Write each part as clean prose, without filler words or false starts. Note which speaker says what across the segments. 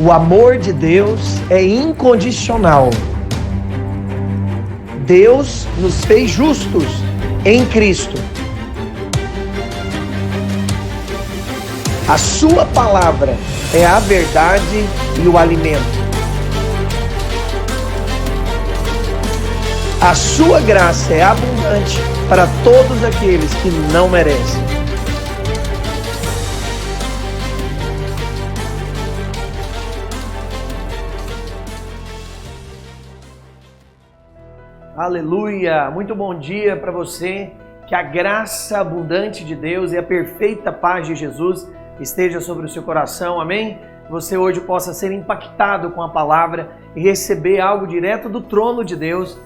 Speaker 1: O amor de Deus é incondicional. Deus nos fez justos em Cristo. A sua palavra é a verdade e o alimento. A sua graça é abundante para todos aqueles que não merecem. Aleluia! Muito bom dia para você. Que a graça abundante de Deus e a perfeita paz de Jesus esteja sobre o seu coração, amém? Que você hoje possa ser impactado com a palavra e receber algo direto do trono de Deus.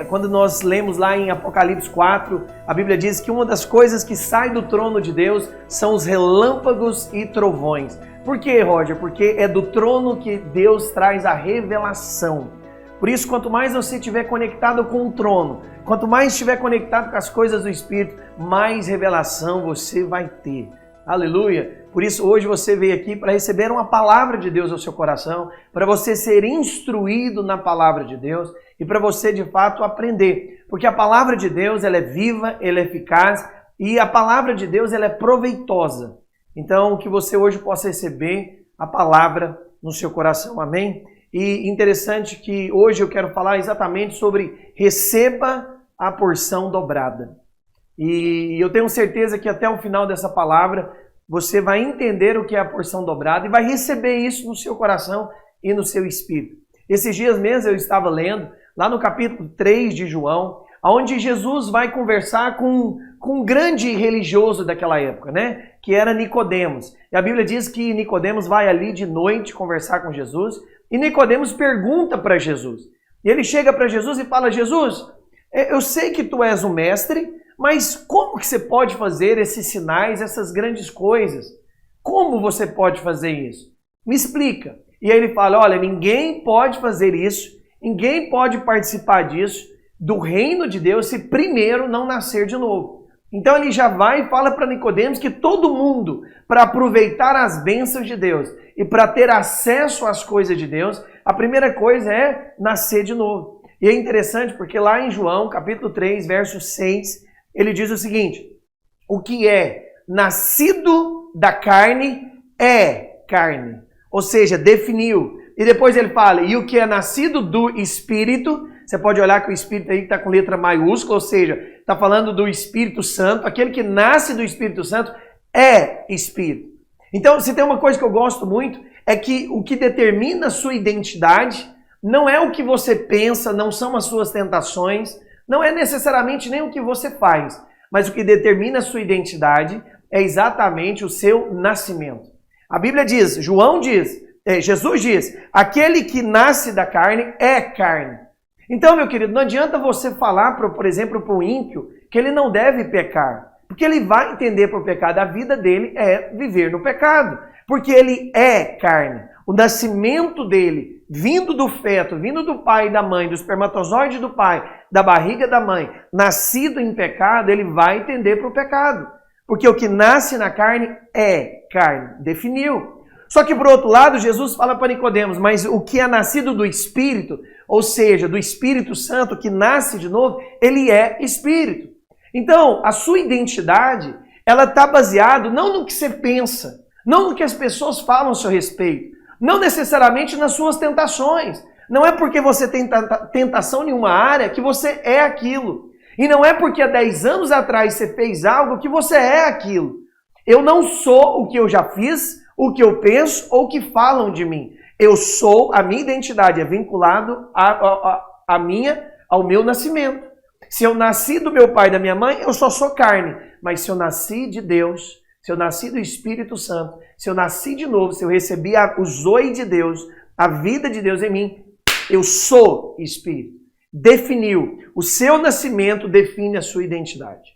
Speaker 1: Quando nós lemos lá em Apocalipse 4, a Bíblia diz que uma das coisas que sai do trono de Deus são os relâmpagos e trovões. Por quê, Roger? Porque é do trono que Deus traz a revelação. Por isso, quanto mais você estiver conectado com o trono, quanto mais estiver conectado com as coisas do Espírito, mais revelação você vai ter. Aleluia! Por isso, hoje você veio aqui para receber uma palavra de Deus ao seu coração, para você ser instruído na palavra de Deus e para você, de fato, aprender. Porque a palavra de Deus, ela é viva, ela é eficaz e a palavra de Deus, ela é proveitosa. Então, que você hoje possa receber a palavra no seu coração. Amém? E interessante que hoje eu quero falar exatamente sobre receba a porção dobrada. E eu tenho certeza que até o final dessa palavra você vai entender o que é a porção dobrada e vai receber isso no seu coração e no seu espírito. Esses dias mesmo eu estava lendo lá no capítulo 3 de João, onde Jesus vai conversar com um grande religioso daquela época, né? Que era Nicodemos. E a Bíblia diz que Nicodemos vai ali de noite conversar com Jesus. E Nicodemos pergunta para Jesus. E ele chega para Jesus e fala: Jesus, eu sei que tu és o mestre, mas como que você pode fazer esses sinais, essas grandes coisas? Como você pode fazer isso? Me explica. E aí ele fala: olha, ninguém pode fazer isso, ninguém pode participar disso, do reino de Deus, se primeiro não nascer de novo. Então ele já vai e fala para Nicodemos que todo mundo, para aproveitar as bênçãos de Deus e para ter acesso às coisas de Deus, a primeira coisa é nascer de novo. E é interessante porque lá em João, capítulo 3, verso 6, ele diz o seguinte: o que é nascido da carne é carne. Ou seja, definiu. E depois ele fala: e o que é nascido do Espírito, você pode olhar que o Espírito aí está com letra maiúscula, ou seja, está falando do Espírito Santo. Aquele que nasce do Espírito Santo é Espírito. Então, se tem uma coisa que eu gosto muito, é que o que determina a sua identidade não é o que você pensa, não são as suas tentações, não é necessariamente nem o que você faz, mas o que determina a sua identidade é exatamente o seu nascimento. A Bíblia diz, Jesus diz, aquele que nasce da carne é carne. Então, meu querido, não adianta você falar, por exemplo, para o ímpio que ele não deve pecar, porque ele vai entender por pecado. A vida dele é viver no pecado, porque ele é carne. O nascimento dele, vindo do feto, vindo do pai e da mãe, do espermatozoide do pai, da barriga da mãe, nascido em pecado, ele vai entender para o pecado. Porque o que nasce na carne é carne. Definiu. Só que, por outro lado, Jesus fala para Nicodemos, mas o que é nascido do Espírito, ou seja, do Espírito Santo, que nasce de novo, ele é Espírito. Então, a sua identidade, ela está baseada não no que você pensa, não no que as pessoas falam a seu respeito, não necessariamente nas suas tentações. Não é porque você tem tentação em uma área que você é aquilo. E não é porque há 10 anos atrás você fez algo que você é aquilo. Eu não sou o que eu já fiz, o que eu penso ou o que falam de mim. Eu sou, a minha identidade é vinculado ao meu nascimento. Se eu nasci do meu pai e da minha mãe, eu só sou carne. Mas se eu nasci de Deus, se eu nasci do Espírito Santo, se eu nasci de novo, se eu recebi o zoe de Deus, a vida de Deus em mim, eu sou Espírito. Definiu. O seu nascimento define a sua identidade.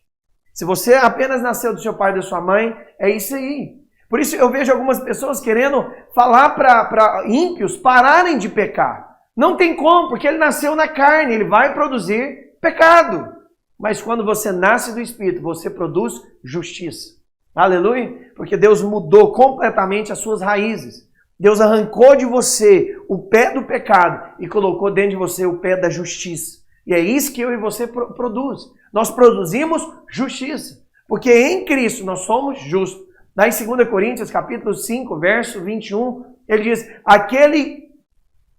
Speaker 1: Se você apenas nasceu do seu pai e da sua mãe, é isso aí. Por isso eu vejo algumas pessoas querendo falar para ímpios pararem de pecar. Não tem como, porque ele nasceu na carne, ele vai produzir pecado. Mas quando você nasce do Espírito, você produz justiça. Aleluia? Porque Deus mudou completamente as suas raízes. Deus arrancou de você o pé do pecado e colocou dentro de você o pé da justiça. E é isso que eu e você produz. Nós produzimos justiça, porque em Cristo nós somos justos. Lá em 2 Coríntios, capítulo 5, verso 21, ele diz,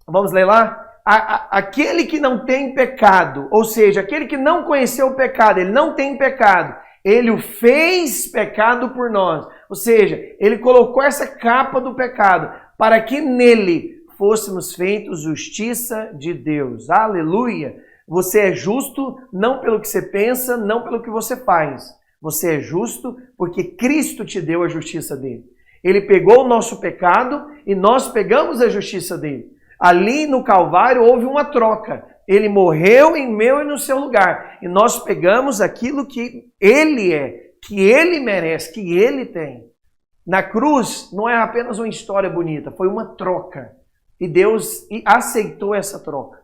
Speaker 1: vamos ler lá? Aquele que não tem pecado, ou seja, aquele que não conheceu o pecado, ele não tem pecado, ele o fez pecado por nós. Ou seja, ele colocou essa capa do pecado para que nele fôssemos feitos justiça de Deus. Aleluia! Você é justo não pelo que você pensa, não pelo que você faz. Você é justo porque Cristo te deu a justiça dele. Ele pegou o nosso pecado e nós pegamos a justiça dele. Ali no Calvário houve uma troca. Ele morreu em meu e no seu lugar. E nós pegamos aquilo que ele é, que ele merece, que ele tem. Na cruz não é apenas uma história bonita, foi uma troca. E Deus aceitou essa troca.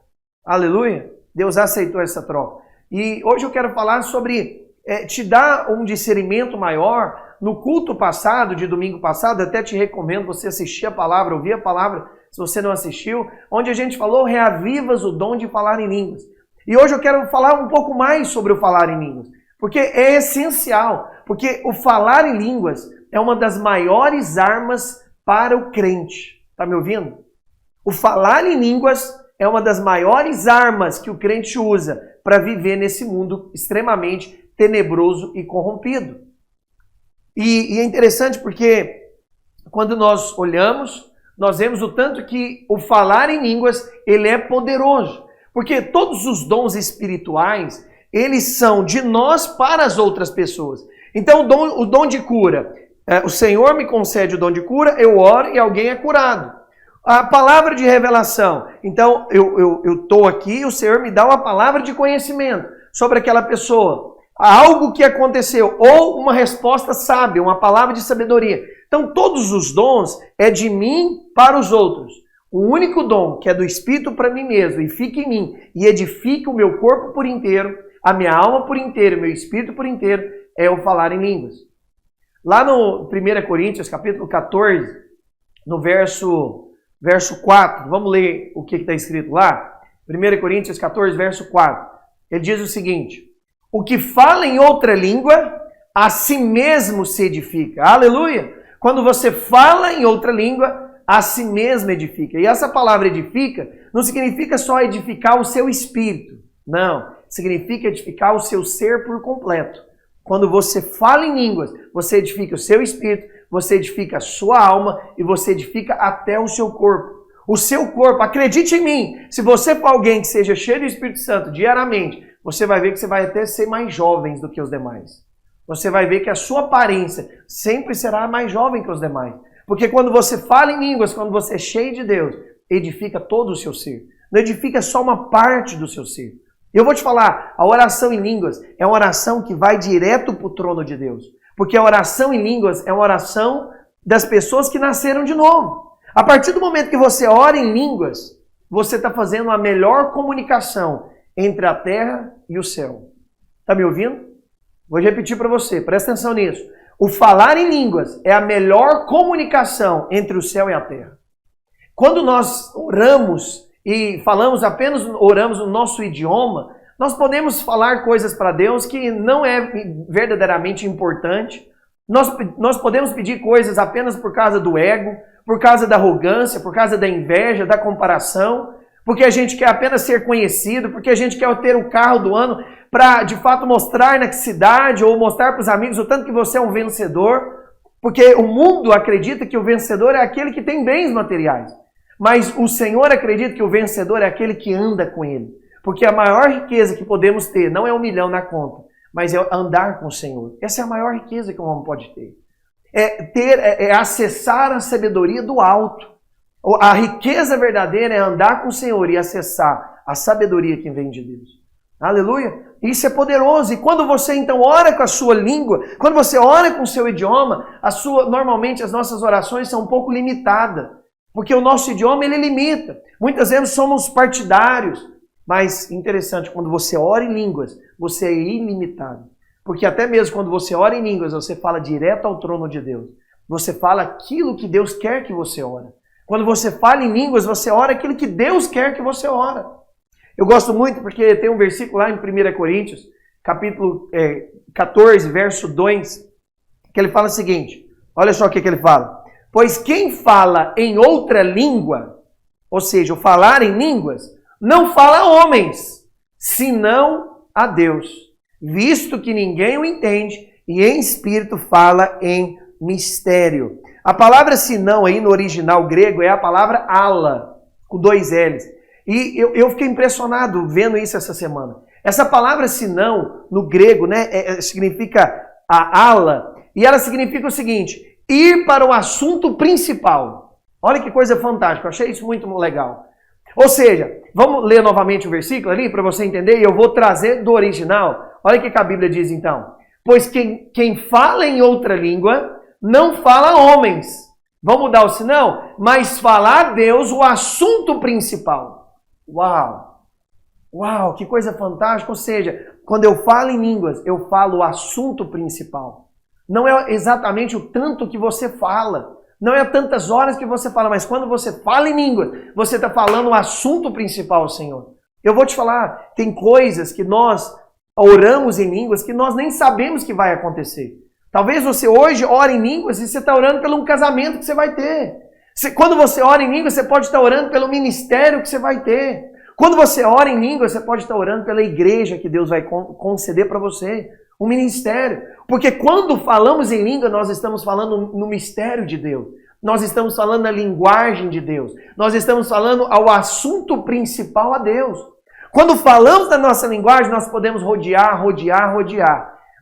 Speaker 1: Aleluia! Deus aceitou essa troca. E hoje eu quero falar sobre te dar um discernimento maior. No culto passado, de domingo passado, até te recomendo você assistir a palavra, ouvir a palavra, se você não assistiu, onde a gente falou, reavivas o dom de falar em línguas. E hoje eu quero falar um pouco mais sobre o falar em línguas, porque é essencial, porque o falar em línguas é uma das maiores armas para o crente. Tá me ouvindo? O falar em línguas é uma das maiores armas que o crente usa para viver nesse mundo extremamente tenebroso e corrompido. E é interessante porque quando nós olhamos, nós vemos o tanto que o falar em línguas, ele é poderoso. Porque todos os dons espirituais, eles são de nós para as outras pessoas. Então o dom de cura, o Senhor me concede o dom de cura, eu oro e alguém é curado. A palavra de revelação, então eu estou aqui e o Senhor me dá uma palavra de conhecimento sobre aquela pessoa. Algo que aconteceu, ou uma resposta sábia, uma palavra de sabedoria. Então todos os dons é de mim para os outros. O único dom que é do Espírito para mim mesmo e fica em mim e edifica o meu corpo por inteiro, a minha alma por inteiro, o meu espírito por inteiro, é o falar em línguas. Lá no 1 Coríntios, capítulo 14, no verso 4, vamos ler o que está escrito lá? 1 Coríntios 14, verso 4. Ele diz o seguinte: o que fala em outra língua, a si mesmo se edifica. Aleluia! Quando você fala em outra língua, a si mesmo edifica. E essa palavra edifica não significa só edificar o seu espírito. Não, significa edificar o seu ser por completo. Quando você fala em línguas, você edifica o seu espírito, você edifica a sua alma e você edifica até o seu corpo. O seu corpo, acredite em mim, se você for alguém que seja cheio do Espírito Santo diariamente, você vai ver que você vai até ser mais jovem do que os demais. Você vai ver que a sua aparência sempre será mais jovem que os demais. Porque quando você fala em línguas, quando você é cheio de Deus, edifica todo o seu ser. Não edifica só uma parte do seu ser. E eu vou te falar, a oração em línguas é uma oração que vai direto para o trono de Deus. Porque a oração em línguas é uma oração das pessoas que nasceram de novo. A partir do momento que você ora em línguas, você está fazendo a melhor comunicação entre a terra e o céu. Está me ouvindo? Vou repetir para você, presta atenção nisso. O falar em línguas é a melhor comunicação entre o céu e a terra. Quando nós oramos e oramos no nosso idioma, nós podemos falar coisas para Deus que não é verdadeiramente importante. Nós podemos pedir coisas apenas por causa do ego, por causa da arrogância, por causa da inveja, da comparação, porque a gente quer apenas ser conhecido, porque a gente quer ter o carro do ano para, de fato, mostrar na cidade ou mostrar para os amigos o tanto que você é um vencedor, porque o mundo acredita que o vencedor é aquele que tem bens materiais, mas o Senhor acredita que o vencedor é aquele que anda com Ele, porque a maior riqueza que podemos ter não é 1 milhão na conta, mas é andar com o Senhor. Essa é a maior riqueza que um homem pode ter. É acessar a sabedoria do alto. A riqueza verdadeira é andar com o Senhor e acessar a sabedoria que vem de Deus. Aleluia! Isso é poderoso. E quando você então ora com a sua língua, quando você ora com o seu idioma, normalmente as nossas orações são um pouco limitadas. Porque o nosso idioma, ele limita. Muitas vezes somos partidários. Mas interessante, quando você ora em línguas, você é ilimitado. Porque até mesmo quando você ora em línguas, você fala direto ao trono de Deus. Você fala aquilo que Deus quer que você ore. Quando você fala em línguas, você ora aquilo que Deus quer que você ora. Eu gosto muito porque tem um versículo lá em 1 Coríntios, capítulo 14, verso 2, que ele fala o seguinte, olha só o que ele fala. Pois quem fala em outra língua, ou seja, o falar em línguas, não fala a homens, senão a Deus, visto que ninguém o entende, e em espírito fala em mistério. A palavra senão aí no original grego é a palavra ala, com 2 L's. E eu fiquei impressionado vendo isso essa semana. Essa palavra senão, no grego, né, significa a ala, e ela significa o seguinte, ir para o assunto principal. Olha que coisa fantástica, eu achei isso muito legal. Ou seja, vamos ler novamente o versículo ali para você entender, e eu vou trazer do original. Olha o que a Bíblia diz então. Pois quem fala em outra língua não fala a homens. Vamos mudar o senão? Mas fala a Deus o assunto principal. Uau! Uau, que coisa fantástica. Ou seja, quando eu falo em línguas, eu falo o assunto principal. Não é exatamente o tanto que você fala. Não é tantas horas que você fala, mas quando você fala em língua, você está falando o assunto principal, Senhor. Eu vou te falar, tem coisas que nós oramos em línguas que nós nem sabemos que vai acontecer. Talvez você hoje ore em línguas e você está orando pelo casamento que você vai ter. Quando você ora em línguas, você pode estar orando pelo ministério que você vai ter. Quando você ora em línguas, você pode estar orando pela igreja que Deus vai conceder para você. Um ministério. Porque quando falamos em língua, nós estamos falando no mistério de Deus. Nós estamos falando na linguagem de Deus. Nós estamos falando ao assunto principal a Deus. Quando falamos da nossa linguagem, nós podemos rodear.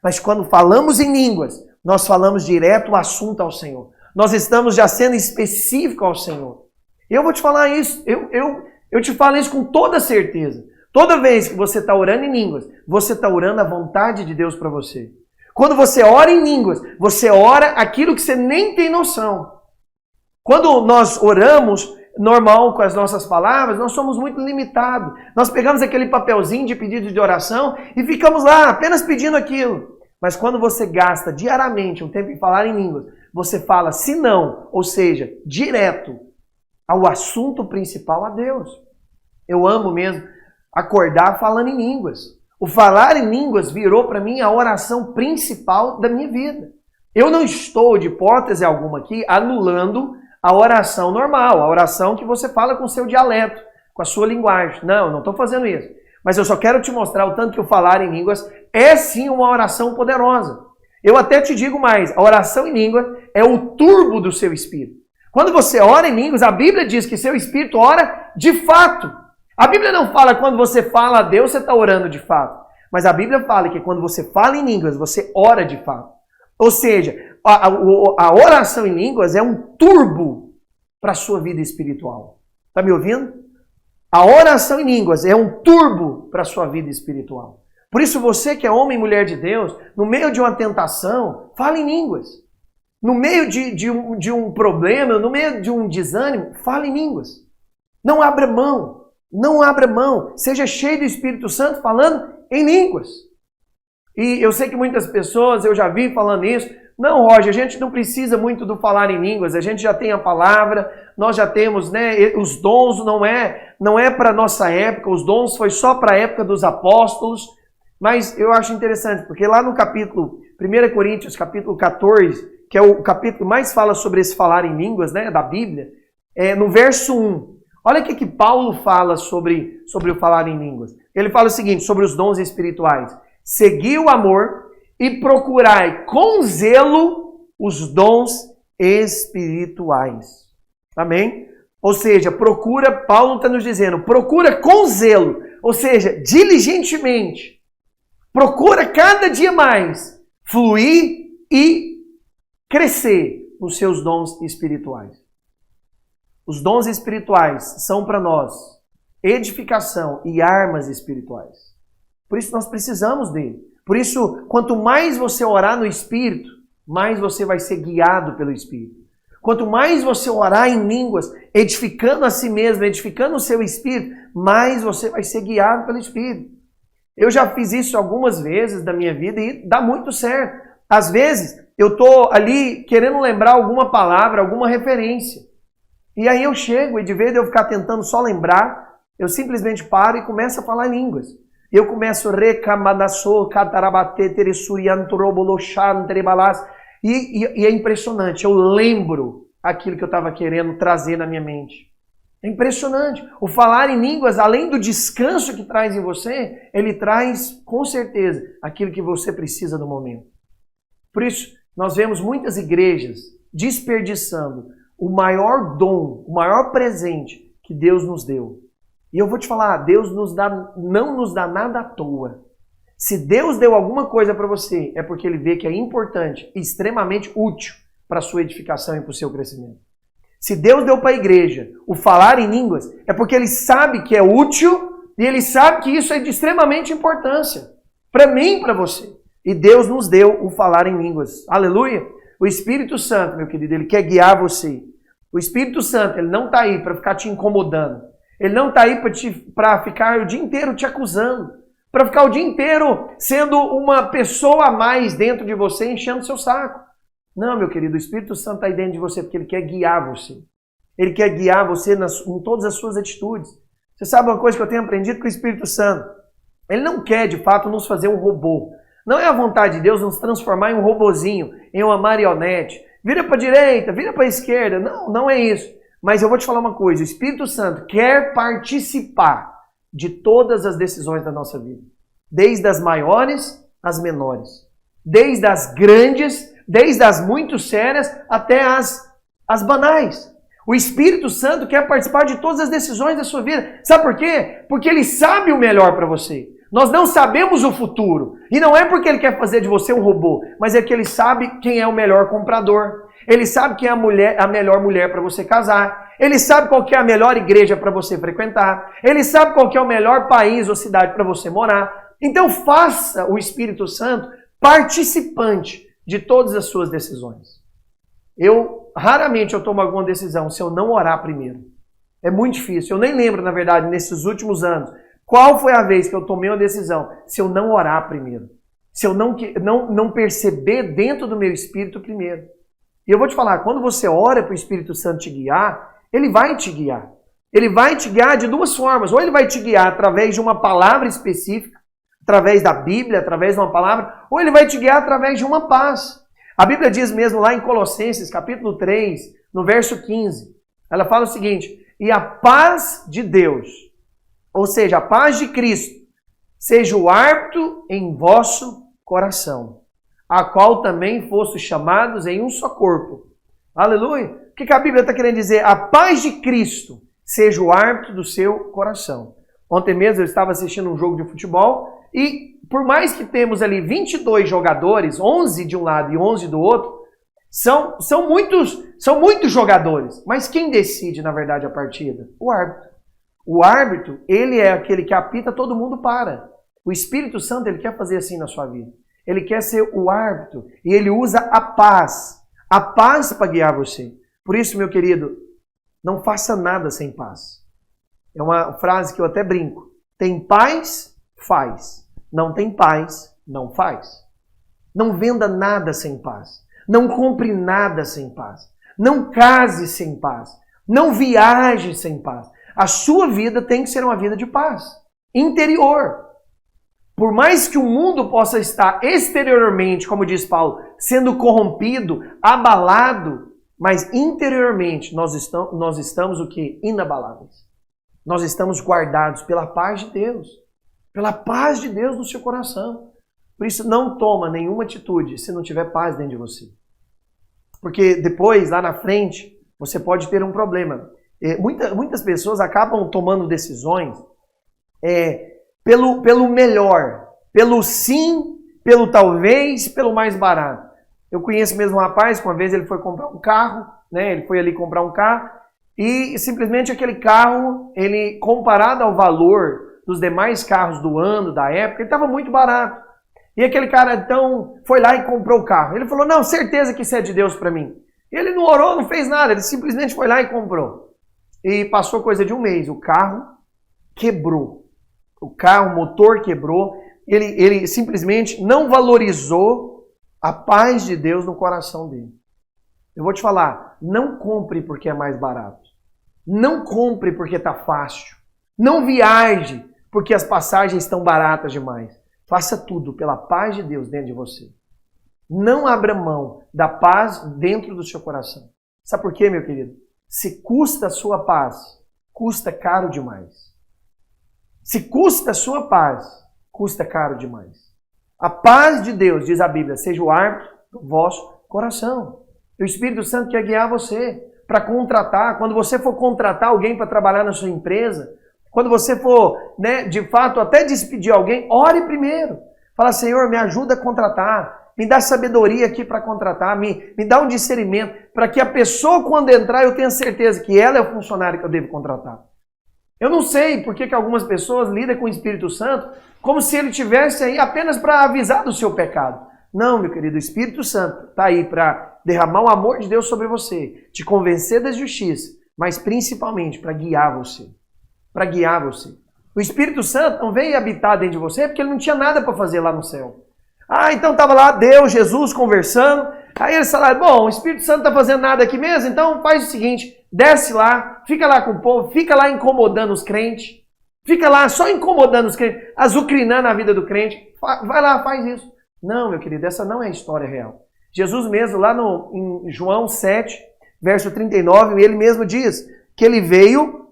Speaker 1: Mas quando falamos em línguas, nós falamos direto o assunto ao Senhor. Nós estamos já sendo específico ao Senhor. Eu vou te falar isso. Eu te falo isso com toda certeza. Toda vez que você está orando em línguas, você está orando a vontade de Deus para você. Quando você ora em línguas, você ora aquilo que você nem tem noção. Quando nós oramos normal com as nossas palavras, nós somos muito limitados. Nós pegamos aquele papelzinho de pedido de oração e ficamos lá apenas pedindo aquilo. Mas quando você gasta diariamente um tempo em falar em línguas, você fala senão, ou seja, direto ao assunto principal a Deus. Eu amo mesmo acordar falando em línguas. O falar em línguas virou para mim a oração principal da minha vida. Eu não estou, de hipótese alguma aqui, anulando a oração normal, a oração que você fala com o seu dialeto, com a sua linguagem. Não estou fazendo isso. Mas eu só quero te mostrar o tanto que o falar em línguas é sim uma oração poderosa. Eu até te digo mais, a oração em língua é o turbo do seu espírito. Quando você ora em línguas, a Bíblia diz que seu espírito ora de fato. A Bíblia não fala que quando você fala a Deus, você está orando de fato. Mas a Bíblia fala que quando você fala em línguas, você ora de fato. Ou seja, a oração em línguas é um turbo para a sua vida espiritual. Está me ouvindo? A oração em línguas é um turbo para a sua vida espiritual. Por isso você que é homem e mulher de Deus, no meio de uma tentação, fala em línguas. No meio de um problema, no meio de um desânimo, fala em línguas. Não abra mão. Não abra mão, seja cheio do Espírito Santo falando em línguas. E eu sei que muitas pessoas, eu já vi falando isso, não, Roger, a gente não precisa muito do falar em línguas, a gente já tem a palavra, nós já temos, né, os dons, não é para a nossa época, os dons foi só para a época dos apóstolos, mas eu acho interessante, porque lá no capítulo, 1 Coríntios, capítulo 14, que é o capítulo que mais fala sobre esse falar em línguas, né, da Bíblia, no verso 1, olha o que Paulo fala sobre o falar em línguas. Ele fala o seguinte, sobre os dons espirituais. Segui o amor e procurai com zelo os dons espirituais. Amém? Ou seja, Paulo está nos dizendo, procura com zelo, ou seja, diligentemente. Procura cada dia mais fluir e crescer nos seus dons espirituais. Os dons espirituais são para nós edificação e armas espirituais. Por isso nós precisamos dele. Por isso, quanto mais você orar no Espírito, mais você vai ser guiado pelo Espírito. Quanto mais você orar em línguas, edificando a si mesmo, edificando o seu Espírito, mais você vai ser guiado pelo Espírito. Eu já fiz isso algumas vezes da minha vida e dá muito certo. Às vezes, eu estou ali querendo lembrar alguma palavra, alguma referência. E aí eu chego e de vez de eu ficar tentando só lembrar, eu simplesmente paro e começo a falar em línguas. Eu começo e é impressionante, eu lembro aquilo que eu estava querendo trazer na minha mente. É impressionante. O falar em línguas, além do descanso que traz em você, ele traz, com certeza, aquilo que você precisa no momento. Por isso, nós vemos muitas igrejas desperdiçando o maior dom, o maior presente que Deus nos deu. E eu vou te falar, Deus não nos dá nada à toa. Se Deus deu alguma coisa para você, é porque Ele vê que é importante, extremamente útil para a sua edificação e para o seu crescimento. Se Deus deu para a igreja o falar em línguas, é porque Ele sabe que é útil e Ele sabe que isso é de extremamente importância. Para mim e para você. E Deus nos deu o falar em línguas. Aleluia! O Espírito Santo, meu querido, Ele quer guiar você. O Espírito Santo, Ele não está aí para ficar te incomodando. Ele não está aí para ficar o dia inteiro te acusando. Para ficar o dia inteiro sendo uma pessoa a mais dentro de você, enchendo seu saco. Não, meu querido, o Espírito Santo está aí dentro de você porque Ele quer guiar você. Ele quer guiar você em todas as suas atitudes. Você sabe uma coisa que eu tenho aprendido com o Espírito Santo? Ele não quer, de fato, nos fazer um robô. Não é a vontade de Deus nos transformar em um robozinho, em uma marionete. Vira para a direita, vira para a esquerda. Não, não é isso. Mas eu vou te falar uma coisa. O Espírito Santo quer participar de todas as decisões da nossa vida. Desde as maiores às menores. Desde as grandes, desde as muito sérias até as banais. O Espírito Santo quer participar de todas as decisões da sua vida. Sabe por quê? Porque Ele sabe o melhor para você. Nós não sabemos o futuro. E não é porque Ele quer fazer de você um robô, mas é que Ele sabe quem é o melhor comprador. Ele sabe quem é a melhor mulher para você casar. Ele sabe qual que é a melhor igreja para você frequentar. Ele sabe qual que é o melhor país ou cidade para você morar. Então faça o Espírito Santo participante de todas as suas decisões. Raramente eu tomo alguma decisão se eu não orar primeiro. É muito difícil. Eu nem lembro, na verdade, nesses últimos anos, qual foi a vez que eu tomei uma decisão se eu não orar primeiro. Se eu não perceber dentro do meu espírito primeiro. E eu vou te falar, quando você ora para o Espírito Santo te guiar, Ele vai te guiar. Ele vai te guiar de duas formas. Ou Ele vai te guiar através de uma palavra específica, através da Bíblia, através de uma palavra, ou Ele vai te guiar através de uma paz. A Bíblia diz mesmo lá em Colossenses, capítulo 3, no verso 15, ela fala o seguinte: e a paz de Deus, ou seja, a paz de Cristo, seja o árbitro em vosso coração, a qual também fostes chamados em um só corpo. Aleluia! O que a Bíblia está querendo dizer? A paz de Cristo seja o árbitro do seu coração. Ontem mesmo eu estava assistindo um jogo de futebol e por mais que temos ali 22 jogadores, 11 de um lado e 11 do outro, são muitos jogadores. Mas quem decide, na verdade, a partida? O árbitro. O árbitro, ele é aquele que apita, todo mundo para. O Espírito Santo, ele quer fazer assim na sua vida. Ele quer ser o árbitro e ele usa a paz para guiar você. Por isso, meu querido, não faça nada sem paz. É uma frase que eu até brinco. Tem paz, faz. Não tem paz, não faz. Não venda nada sem paz. Não compre nada sem paz. Não case sem paz. Não viaje sem paz. A sua vida tem que ser uma vida de paz. Interior. Por mais que o mundo possa estar exteriormente, como diz Paulo, sendo corrompido, abalado, mas interiormente nós estamos o quê? Inabaláveis. Nós estamos guardados pela paz de Deus. Pela paz de Deus no seu coração. Por isso, não toma nenhuma atitude se não tiver paz dentro de você. Porque depois, lá na frente, você pode ter um problema. Muitas pessoas acabam tomando decisões pelo melhor, pelo sim, pelo talvez, pelo mais barato. Eu conheço mesmo um rapaz que uma vez ele foi comprar um carro, né? Ele foi ali comprar um carro e simplesmente aquele carro, ele comparado ao valor dos demais carros do ano, da época, ele estava muito barato. E aquele cara, então, foi lá e comprou o carro. Ele falou, não, certeza que isso é de Deus para mim. E ele não orou, não fez nada, ele simplesmente foi lá e comprou. E passou coisa de um mês, o carro quebrou. O motor quebrou. Ele simplesmente não valorizou a paz de Deus no coração dele. Eu vou te falar, não compre porque é mais barato. Não compre porque está fácil. Não viaje porque as passagens estão baratas demais. Faça tudo pela paz de Deus dentro de você. Não abra mão da paz dentro do seu coração. Sabe por quê, meu querido? Se custa a sua paz, custa caro demais. Se custa a sua paz, custa caro demais. A paz de Deus, diz a Bíblia, seja o árbitro do vosso coração. O Espírito Santo quer guiar você para contratar. Quando você for contratar alguém para trabalhar na sua empresa, quando você for, de fato, até despedir alguém, ore primeiro. Fala, Senhor, me ajuda a contratar. Me dá sabedoria aqui para contratar. Me dá um discernimento para que a pessoa, quando entrar, eu tenha certeza que ela é o funcionário que eu devo contratar. Eu não sei por que algumas pessoas lidam com o Espírito Santo como se ele estivesse aí apenas para avisar do seu pecado. Não, meu querido, o Espírito Santo está aí para derramar o amor de Deus sobre você, te convencer da justiça, mas principalmente para guiar você. Para guiar você. O Espírito Santo não veio habitar dentro de você porque ele não tinha nada para fazer lá no céu. Então estava lá Deus, Jesus conversando. Aí eles falaram, bom, o Espírito Santo não está fazendo nada aqui mesmo, então faz o seguinte, desce lá, fica lá com o povo, fica lá incomodando os crentes, fica lá só incomodando os crentes, azucrinando a vida do crente. Vai lá, faz isso. Não, meu querido, essa não é a história real. Jesus mesmo, lá em João 7, verso 39, ele mesmo diz que ele veio,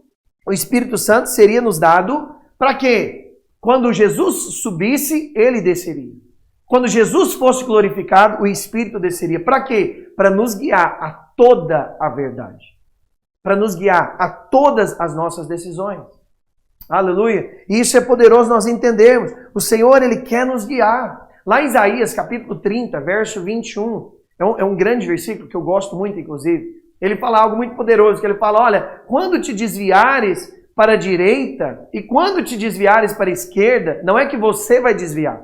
Speaker 1: o Espírito Santo seria nos dado, para quê? Quando Jesus subisse, ele desceria. Quando Jesus fosse glorificado, o Espírito desceria. Para quê? Para nos guiar a toda a verdade. Para nos guiar a todas as nossas decisões. Aleluia! E isso é poderoso nós entendermos. O Senhor, Ele quer nos guiar. Lá em Isaías, capítulo 30, verso 21, é um grande versículo que eu gosto muito, inclusive. Ele fala algo muito poderoso, que ele fala, olha, quando te desviares para a direita e quando te desviares para a esquerda, não é que você vai desviar.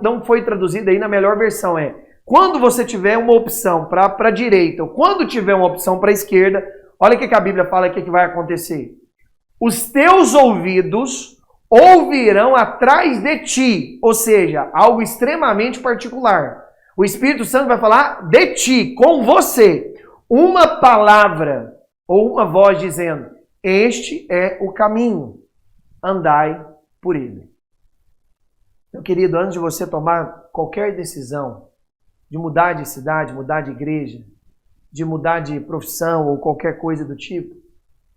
Speaker 1: Não foi traduzido aí na melhor versão, quando você tiver uma opção para a direita ou quando tiver uma opção para a esquerda, olha o que a Bíblia fala que vai acontecer. Os teus ouvidos ouvirão atrás de ti, ou seja, algo extremamente particular. O Espírito Santo vai falar de ti, com você, uma palavra ou uma voz dizendo, este é o caminho, andai por ele. Meu querido, antes de você tomar qualquer decisão de mudar de cidade, mudar de igreja, de mudar de profissão ou qualquer coisa do tipo,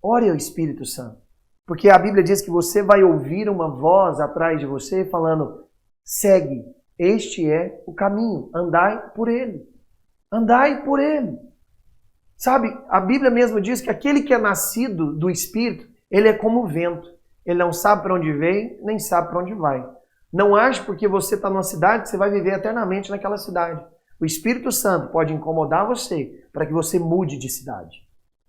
Speaker 1: ore ao Espírito Santo. Porque a Bíblia diz que você vai ouvir uma voz atrás de você falando, segue, este é o caminho, andai por ele. Andai por ele. Sabe, a Bíblia mesmo diz que aquele que é nascido do Espírito, ele é como o vento. Ele não sabe para onde vem, nem sabe para onde vai. Não ache porque você está numa cidade que você vai viver eternamente naquela cidade. O Espírito Santo pode incomodar você para que você mude de cidade.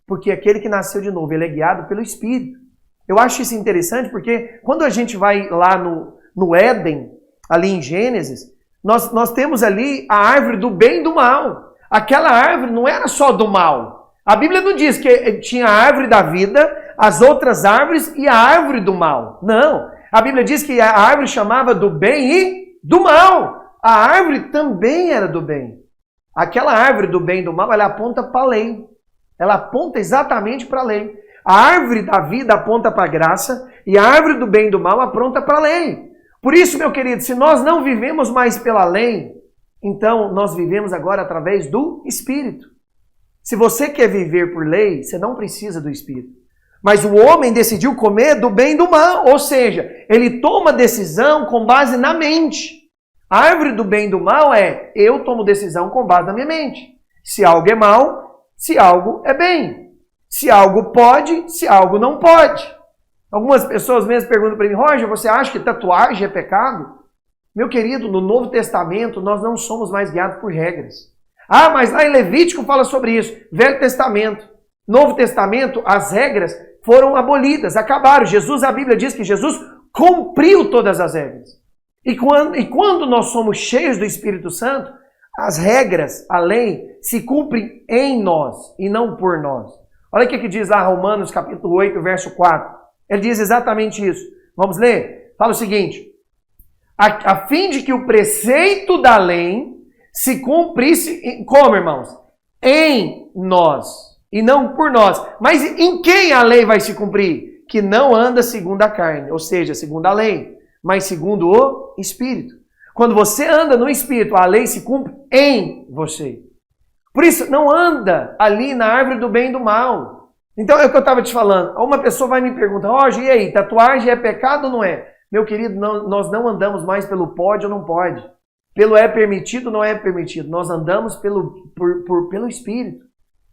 Speaker 1: Porque aquele que nasceu de novo, ele é guiado pelo Espírito. Eu acho isso interessante porque quando a gente vai lá no Éden, ali em Gênesis, nós temos ali a árvore do bem e do mal. Aquela árvore não era só do mal. A Bíblia não diz que tinha a árvore da vida, as outras árvores e a árvore do mal. Não. A Bíblia diz que a árvore chamava do bem e do mal. A árvore também era do bem. Aquela árvore do bem e do mal, ela aponta para a lei. Ela aponta exatamente para a lei. A árvore da vida aponta para a graça e a árvore do bem e do mal aponta para a lei. Por isso, meu querido, se nós não vivemos mais pela lei, então nós vivemos agora através do Espírito. Se você quer viver por lei, você não precisa do Espírito. Mas o homem decidiu comer do bem e do mal, ou seja, ele toma decisão com base na mente. A árvore do bem e do mal é, eu tomo decisão com base na minha mente. Se algo é mal, se algo é bem. Se algo pode, se algo não pode. Algumas pessoas mesmo perguntam para mim, Roger, você acha que tatuagem é pecado? Meu querido, no Novo Testamento nós não somos mais guiados por regras. Mas lá em Levítico fala sobre isso. Velho Testamento, Novo Testamento, as regras foram abolidas, acabaram. A Bíblia diz que Jesus cumpriu todas as regras. E quando nós somos cheios do Espírito Santo, as regras, a lei, se cumprem em nós e não por nós. Olha o que diz lá Romanos capítulo 8, verso 4. Ele diz exatamente isso. Vamos ler? Fala o seguinte. A fim de que o preceito da lei se cumprisse, como irmãos? Em nós. e não por nós. Mas em quem a lei vai se cumprir? Que não anda segundo a carne, ou seja, segundo a lei, mas segundo o Espírito. Quando você anda no Espírito, a lei se cumpre em você. Por isso, não anda ali na árvore do bem e do mal. Então é o que eu estava te falando. Uma pessoa vai me perguntar, Roger, e aí, tatuagem é pecado ou não é? Meu querido, nós não andamos mais pelo pode ou não pode. Pelo é permitido ou não é permitido. Nós andamos pelo Espírito.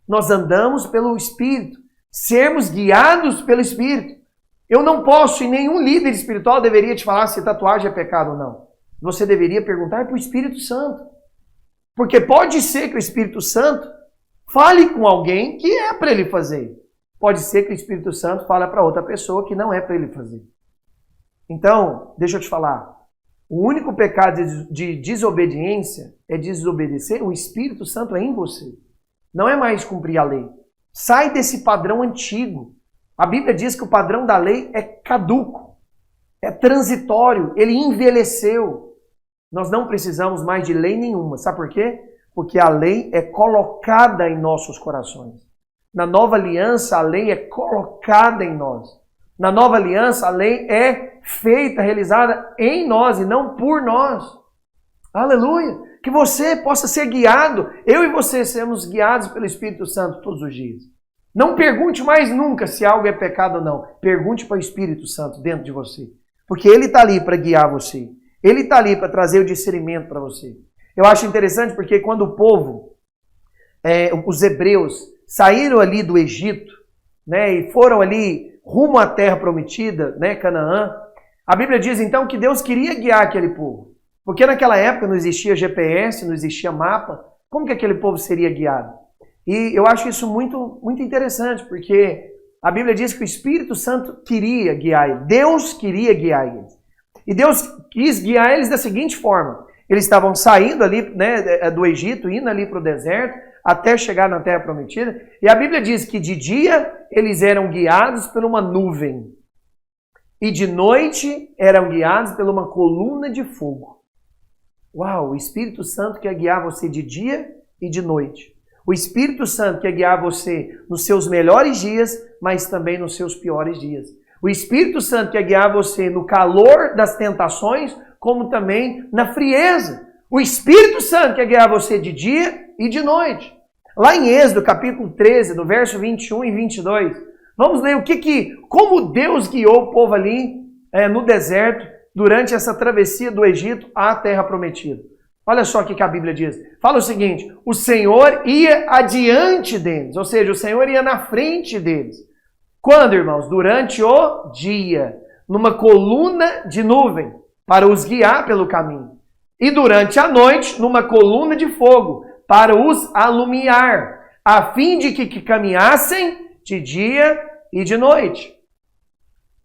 Speaker 1: Nós andamos pelo Espírito. Sermos guiados pelo Espírito. Eu não posso, e nenhum líder espiritual deveria te falar se tatuagem é pecado ou não. Você deveria perguntar para o Espírito Santo. Porque pode ser que o Espírito Santo fale com alguém que é para ele fazer. Pode ser que o Espírito Santo fale para outra pessoa que não é para ele fazer. Então, deixa eu te falar. O único pecado de desobediência é desobedecer o Espírito Santo em você. Não é mais cumprir a lei. Sai desse padrão antigo. A Bíblia diz que o padrão da lei é caduco, é transitório, ele envelheceu. Nós não precisamos mais de lei nenhuma. Sabe por quê? Porque a lei é colocada em nossos corações. Na nova aliança, a lei é colocada em nós. Na nova aliança, a lei é feita, realizada em nós e não por nós. Aleluia! Que você possa ser guiado, eu e você sermos guiados pelo Espírito Santo todos os dias. Não pergunte mais nunca se algo é pecado ou não. Pergunte para o Espírito Santo dentro de você. Porque ele está ali para guiar você. Ele está ali para trazer o discernimento para você. Eu acho interessante porque quando o povo, os hebreus, saíram ali do Egito, né, e foram ali rumo à terra prometida, né, Canaã, a Bíblia diz então que Deus queria guiar aquele povo. Porque naquela época não existia GPS, não existia mapa. Como que aquele povo seria guiado? E eu acho isso muito, muito interessante, porque a Bíblia diz que o Espírito Santo queria guiar eles. Deus queria guiar eles. E Deus quis guiar eles da seguinte forma. Eles estavam saindo ali, né, do Egito, indo ali para o deserto, até chegar na terra prometida. E a Bíblia diz que de dia eles eram guiados por uma nuvem. E de noite eram guiados por uma coluna de fogo. Uau, o Espírito Santo quer guiar você de dia e de noite. O Espírito Santo quer guiar você nos seus melhores dias, mas também nos seus piores dias. O Espírito Santo quer guiar você no calor das tentações, como também na frieza. O Espírito Santo quer guiar você de dia e de noite. Lá em Êxodo, capítulo 13, do verso 21 e 22, vamos ler como Deus guiou o povo ali no deserto durante essa travessia do Egito à terra prometida. Olha só o que a Bíblia diz. Fala o seguinte, o Senhor ia adiante deles, ou seja, o Senhor ia na frente deles. Quando, irmãos? Durante o dia, numa coluna de nuvem, para os guiar pelo caminho. E durante a noite, numa coluna de fogo, para os alumiar, a fim de que caminhassem de dia e de noite.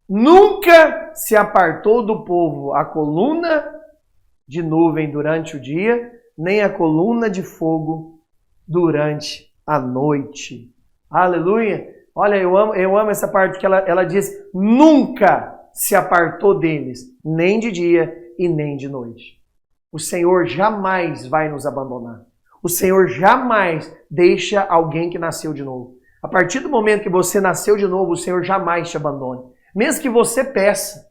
Speaker 1: Nunca se apartou do povo a coluna de nuvem durante o dia, nem a coluna de fogo durante a noite. Aleluia! Olha, eu amo essa parte que ela diz, nunca se apartou deles, nem de dia e nem de noite. O Senhor jamais vai nos abandonar. O Senhor jamais deixa alguém que nasceu de novo. A partir do momento que você nasceu de novo, o Senhor jamais te abandone. Mesmo que você peça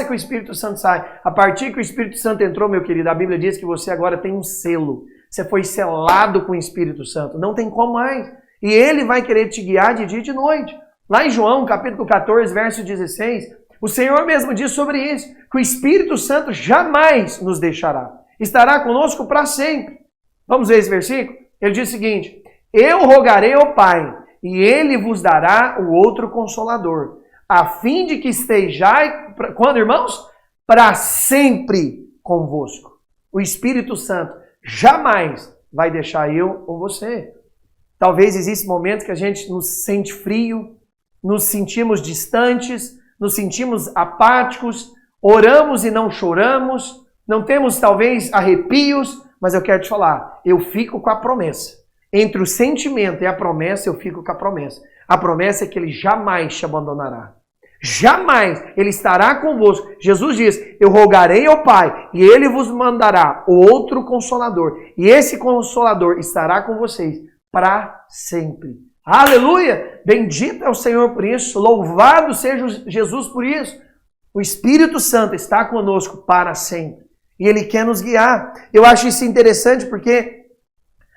Speaker 1: que o Espírito Santo saia. A partir que o Espírito Santo entrou, meu querido, a Bíblia diz que você agora tem um selo. Você foi selado com o Espírito Santo. Não tem como mais. E Ele vai querer te guiar de dia e de noite. Lá em João, capítulo 14, verso 16, o Senhor mesmo diz sobre isso, que o Espírito Santo jamais nos deixará. Estará conosco para sempre. Vamos ver esse versículo? Ele diz o seguinte, eu rogarei ao Pai, e Ele vos dará o outro Consolador, a fim de que estejais, quando, irmãos? Para sempre convosco. O Espírito Santo jamais vai deixar eu ou você. Talvez existam momentos que a gente nos sente frio, nos sentimos distantes, nos sentimos apáticos, oramos e não choramos, não temos talvez arrepios, mas eu quero te falar, eu fico com a promessa. Entre o sentimento e a promessa, eu fico com a promessa. A promessa é que Ele jamais te abandonará. Jamais Ele estará convosco. Jesus diz, eu rogarei ao Pai e Ele vos mandará outro Consolador. E esse Consolador estará com vocês para sempre. Aleluia! Bendito é o Senhor por isso, louvado seja Jesus por isso. O Espírito Santo está conosco para sempre e Ele quer nos guiar. Eu acho isso interessante porque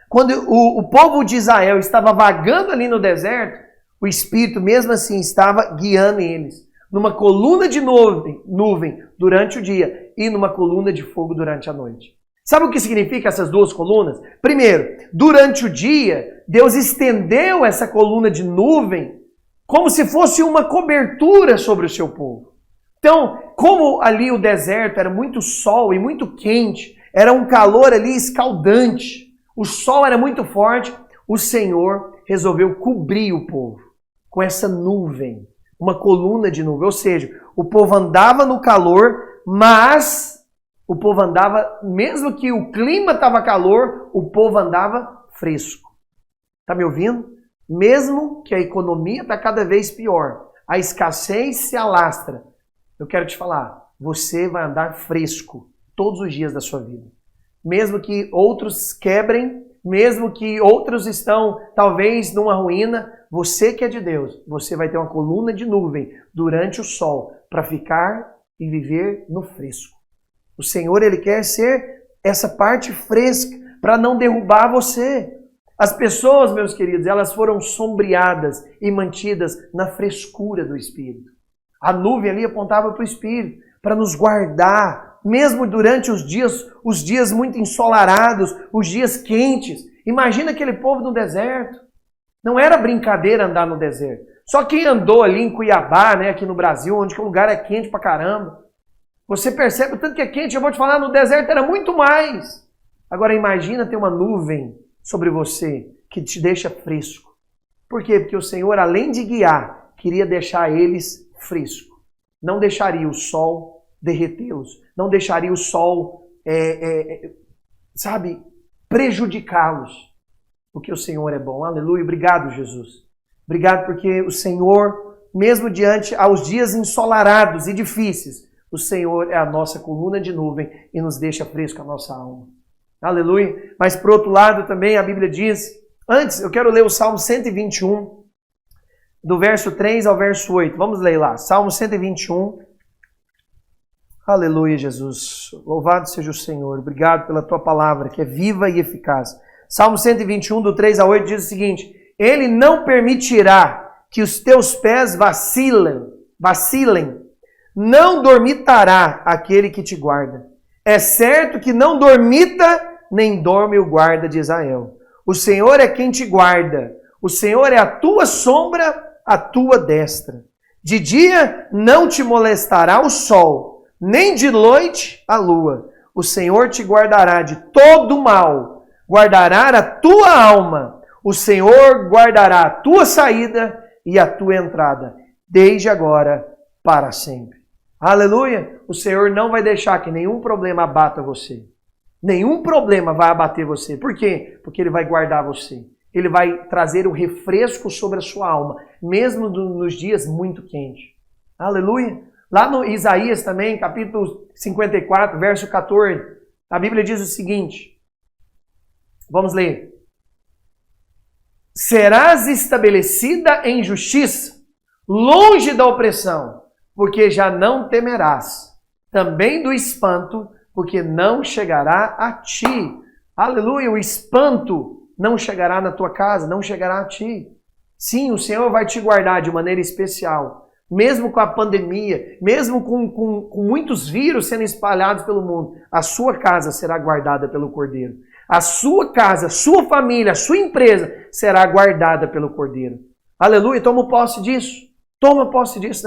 Speaker 1: quando o povo de Israel estava vagando ali no deserto, o Espírito mesmo assim estava guiando eles. Numa coluna de nuvem durante o dia e numa coluna de fogo durante a noite. Sabe o que significa essas duas colunas? Primeiro, durante o dia, Deus estendeu essa coluna de nuvem como se fosse uma cobertura sobre o seu povo. Então, como ali o deserto era muito sol e muito quente, era um calor ali escaldante, o sol era muito forte, o Senhor resolveu cobrir o povo com essa nuvem, uma coluna de nuvem. Ou seja, o povo andava no calor, mas o povo andava, mesmo que o clima estava calor, o povo andava fresco. Está me ouvindo? Mesmo que a economia está cada vez pior, a escassez se alastra, eu quero te falar, você vai andar fresco todos os dias da sua vida. Mesmo que outros quebrem, mesmo que outros estão talvez numa ruína, você que é de Deus, você vai ter uma coluna de nuvem durante o sol para ficar e viver no fresco. O Senhor, Ele quer ser essa parte fresca para não derrubar você. As pessoas, meus queridos, elas foram sombreadas e mantidas na frescura do Espírito. A nuvem ali apontava para o Espírito, para nos guardar, mesmo durante os dias muito ensolarados, os dias quentes. Imagina aquele povo no deserto. Não era brincadeira andar no deserto. Só quem andou ali em Cuiabá, né, aqui no Brasil, onde o lugar é quente pra caramba, você percebe o tanto que é quente. Eu vou te falar, no deserto era muito mais. Agora imagina ter uma nuvem sobre você que te deixa fresco. Por quê? Porque o Senhor, além de guiar, queria deixar eles frescos. Não deixaria o sol derretê-los. Não deixaria o sol, prejudicá-los. Porque o Senhor é bom. Aleluia. Obrigado, Jesus. Obrigado porque o Senhor, mesmo diante aos dias ensolarados e difíceis, o Senhor é a nossa coluna de nuvem e nos deixa fresco a nossa alma. Aleluia. Mas por outro lado também a Bíblia diz, antes eu quero ler o Salmo 121, do verso 3 ao verso 8. Vamos ler lá. Salmo 121. Aleluia, Jesus. Louvado seja o Senhor. Obrigado pela tua palavra, que é viva e eficaz. Salmo 121, do 3 a 8, diz o seguinte: Ele não permitirá que os teus pés vacilem. Não dormitará aquele que te guarda. É certo que não dormita, nem dorme o guarda de Israel. O Senhor é quem te guarda. O Senhor é a tua sombra, a tua destra. De dia não te molestará o sol, nem de noite a lua. O Senhor te guardará de todo mal, guardará a tua alma. O Senhor guardará a tua saída e a tua entrada, desde agora para sempre. Aleluia! O Senhor não vai deixar que nenhum problema abata você. Nenhum problema vai abater você. Por quê? Porque Ele vai guardar você. Ele vai trazer o refresco sobre a sua alma, mesmo nos dias muito quentes. Aleluia! Lá no Isaías também, capítulo 54, verso 14, a Bíblia diz o seguinte. Vamos ler. Serás estabelecida em justiça, longe da opressão, porque já não temerás, também do espanto, porque não chegará a ti. Aleluia, o espanto não chegará na tua casa, não chegará a ti. Sim, o Senhor vai te guardar de maneira especial, mesmo com a pandemia, mesmo com muitos vírus sendo espalhados pelo mundo, a sua casa será guardada pelo Cordeiro. A sua casa, a sua família, a sua empresa será guardada pelo Cordeiro. Aleluia, toma posse disso. Toma posse disso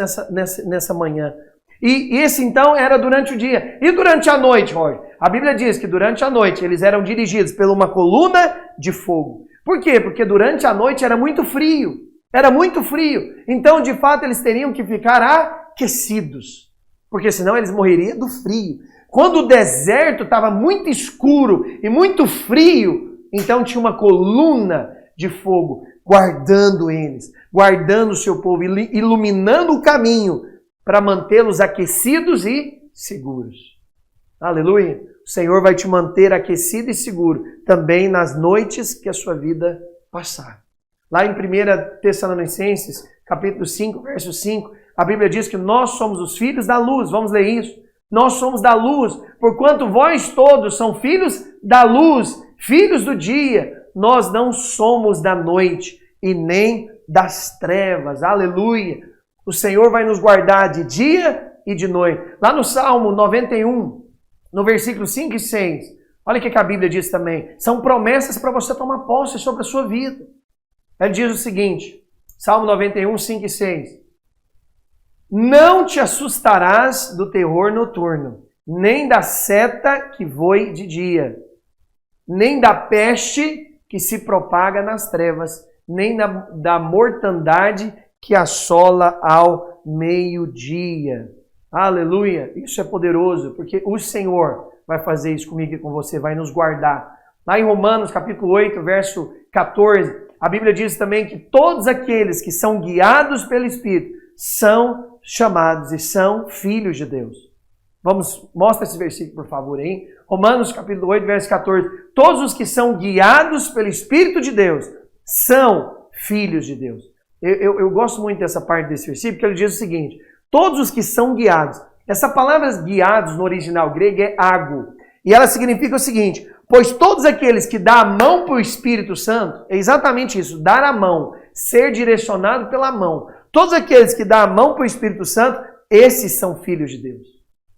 Speaker 1: nessa manhã. E esse então era durante o dia. E durante a noite, Roger? A Bíblia diz que durante a noite eles eram dirigidos por uma coluna de fogo. Por quê? Porque durante a noite era muito frio. Era muito frio. Então, de fato, eles teriam que ficar aquecidos. Porque senão eles morreriam do frio. Quando o deserto estava muito escuro e muito frio, então tinha uma coluna de fogo guardando eles, guardando o seu povo, iluminando o caminho para mantê-los aquecidos e seguros. Aleluia! O Senhor vai te manter aquecido e seguro também nas noites que a sua vida passar. Lá em 1 Tessalonicenses, capítulo 5, verso 5, a Bíblia diz que nós somos os filhos da luz. Vamos ler isso. Nós somos da luz, porquanto vós todos são filhos da luz, filhos do dia. Nós não somos da noite e nem das trevas. Aleluia! O Senhor vai nos guardar de dia e de noite. Lá no Salmo 91, no versículo 5 e 6, olha o que a Bíblia diz também. São promessas para você tomar posse sobre a sua vida. Ele diz o seguinte, Salmo 91, 5 e 6. Não te assustarás do terror noturno, nem da seta que voe de dia, nem da peste que se propaga nas trevas, nem da mortandade que assola ao meio-dia. Aleluia! Isso é poderoso, porque o Senhor vai fazer isso comigo e com você, vai nos guardar. Lá em Romanos, capítulo 8, verso 14, a Bíblia diz também que todos aqueles que são guiados pelo Espírito são chamados e são filhos de Deus. Mostra esse versículo, por favor, hein? Romanos, capítulo 8, verso 14. Todos os que são guiados pelo Espírito de Deus são filhos de Deus. Eu gosto muito dessa parte desse versículo, porque ele diz o seguinte, todos os que são guiados. Essa palavra guiados no original grego é ago. E ela significa o seguinte, pois todos aqueles que dão a mão para o Espírito Santo, é exatamente isso, dar a mão, ser direcionado pela mão. Todos aqueles que dão a mão para o Espírito Santo, esses são filhos de Deus.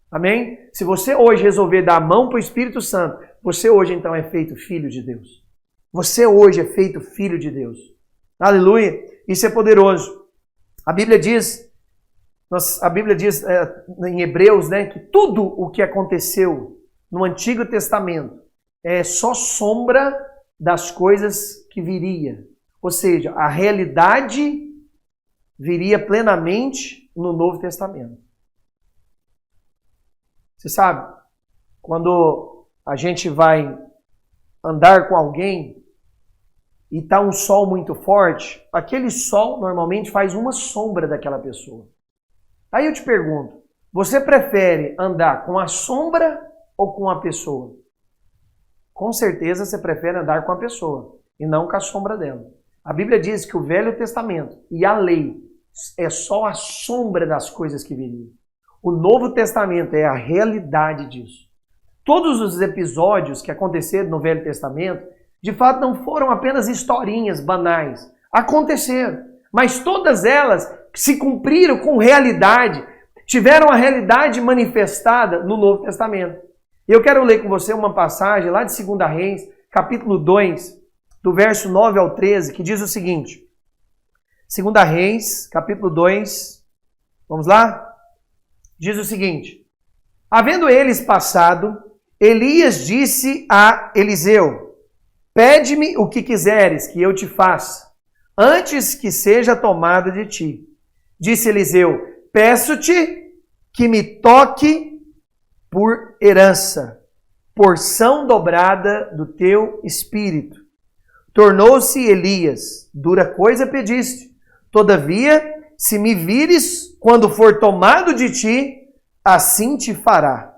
Speaker 1: Amém? Se você hoje resolver dar a mão para o Espírito Santo, você hoje então é feito filho de Deus. Você hoje é feito filho de Deus. Aleluia! Isso é poderoso. A Bíblia diz em Hebreus, né, que tudo o que aconteceu no Antigo Testamento é só sombra das coisas que viria. Ou seja, a realidade viria plenamente no Novo Testamento. Você sabe, quando a gente vai andar com alguém e está um sol muito forte, aquele sol normalmente faz uma sombra daquela pessoa. Aí eu te pergunto, você prefere andar com a sombra ou com a pessoa? Com certeza você prefere andar com a pessoa e não com a sombra dela. A Bíblia diz que o Velho Testamento e a lei é só a sombra das coisas que viriam. O Novo Testamento é a realidade disso. Todos os episódios que aconteceram no Velho Testamento, de fato não foram apenas historinhas banais. Aconteceram, mas todas elas se cumpriram com realidade, tiveram a realidade manifestada no Novo Testamento. E eu quero ler com você uma passagem lá de 2 Reis, capítulo 2, do verso 9 ao 13, que diz o seguinte. 2 Reis, capítulo 2, vamos lá? Diz o seguinte. Havendo eles passado, Elias disse a Eliseu, pede-me o que quiseres que eu te faça, antes que seja tomado de ti. Disse Eliseu, peço-te que me toque por herança, porção dobrada do teu espírito. Tornou-se Elias, dura coisa pediste. Todavia, se me vires quando for tomado de ti, assim te fará.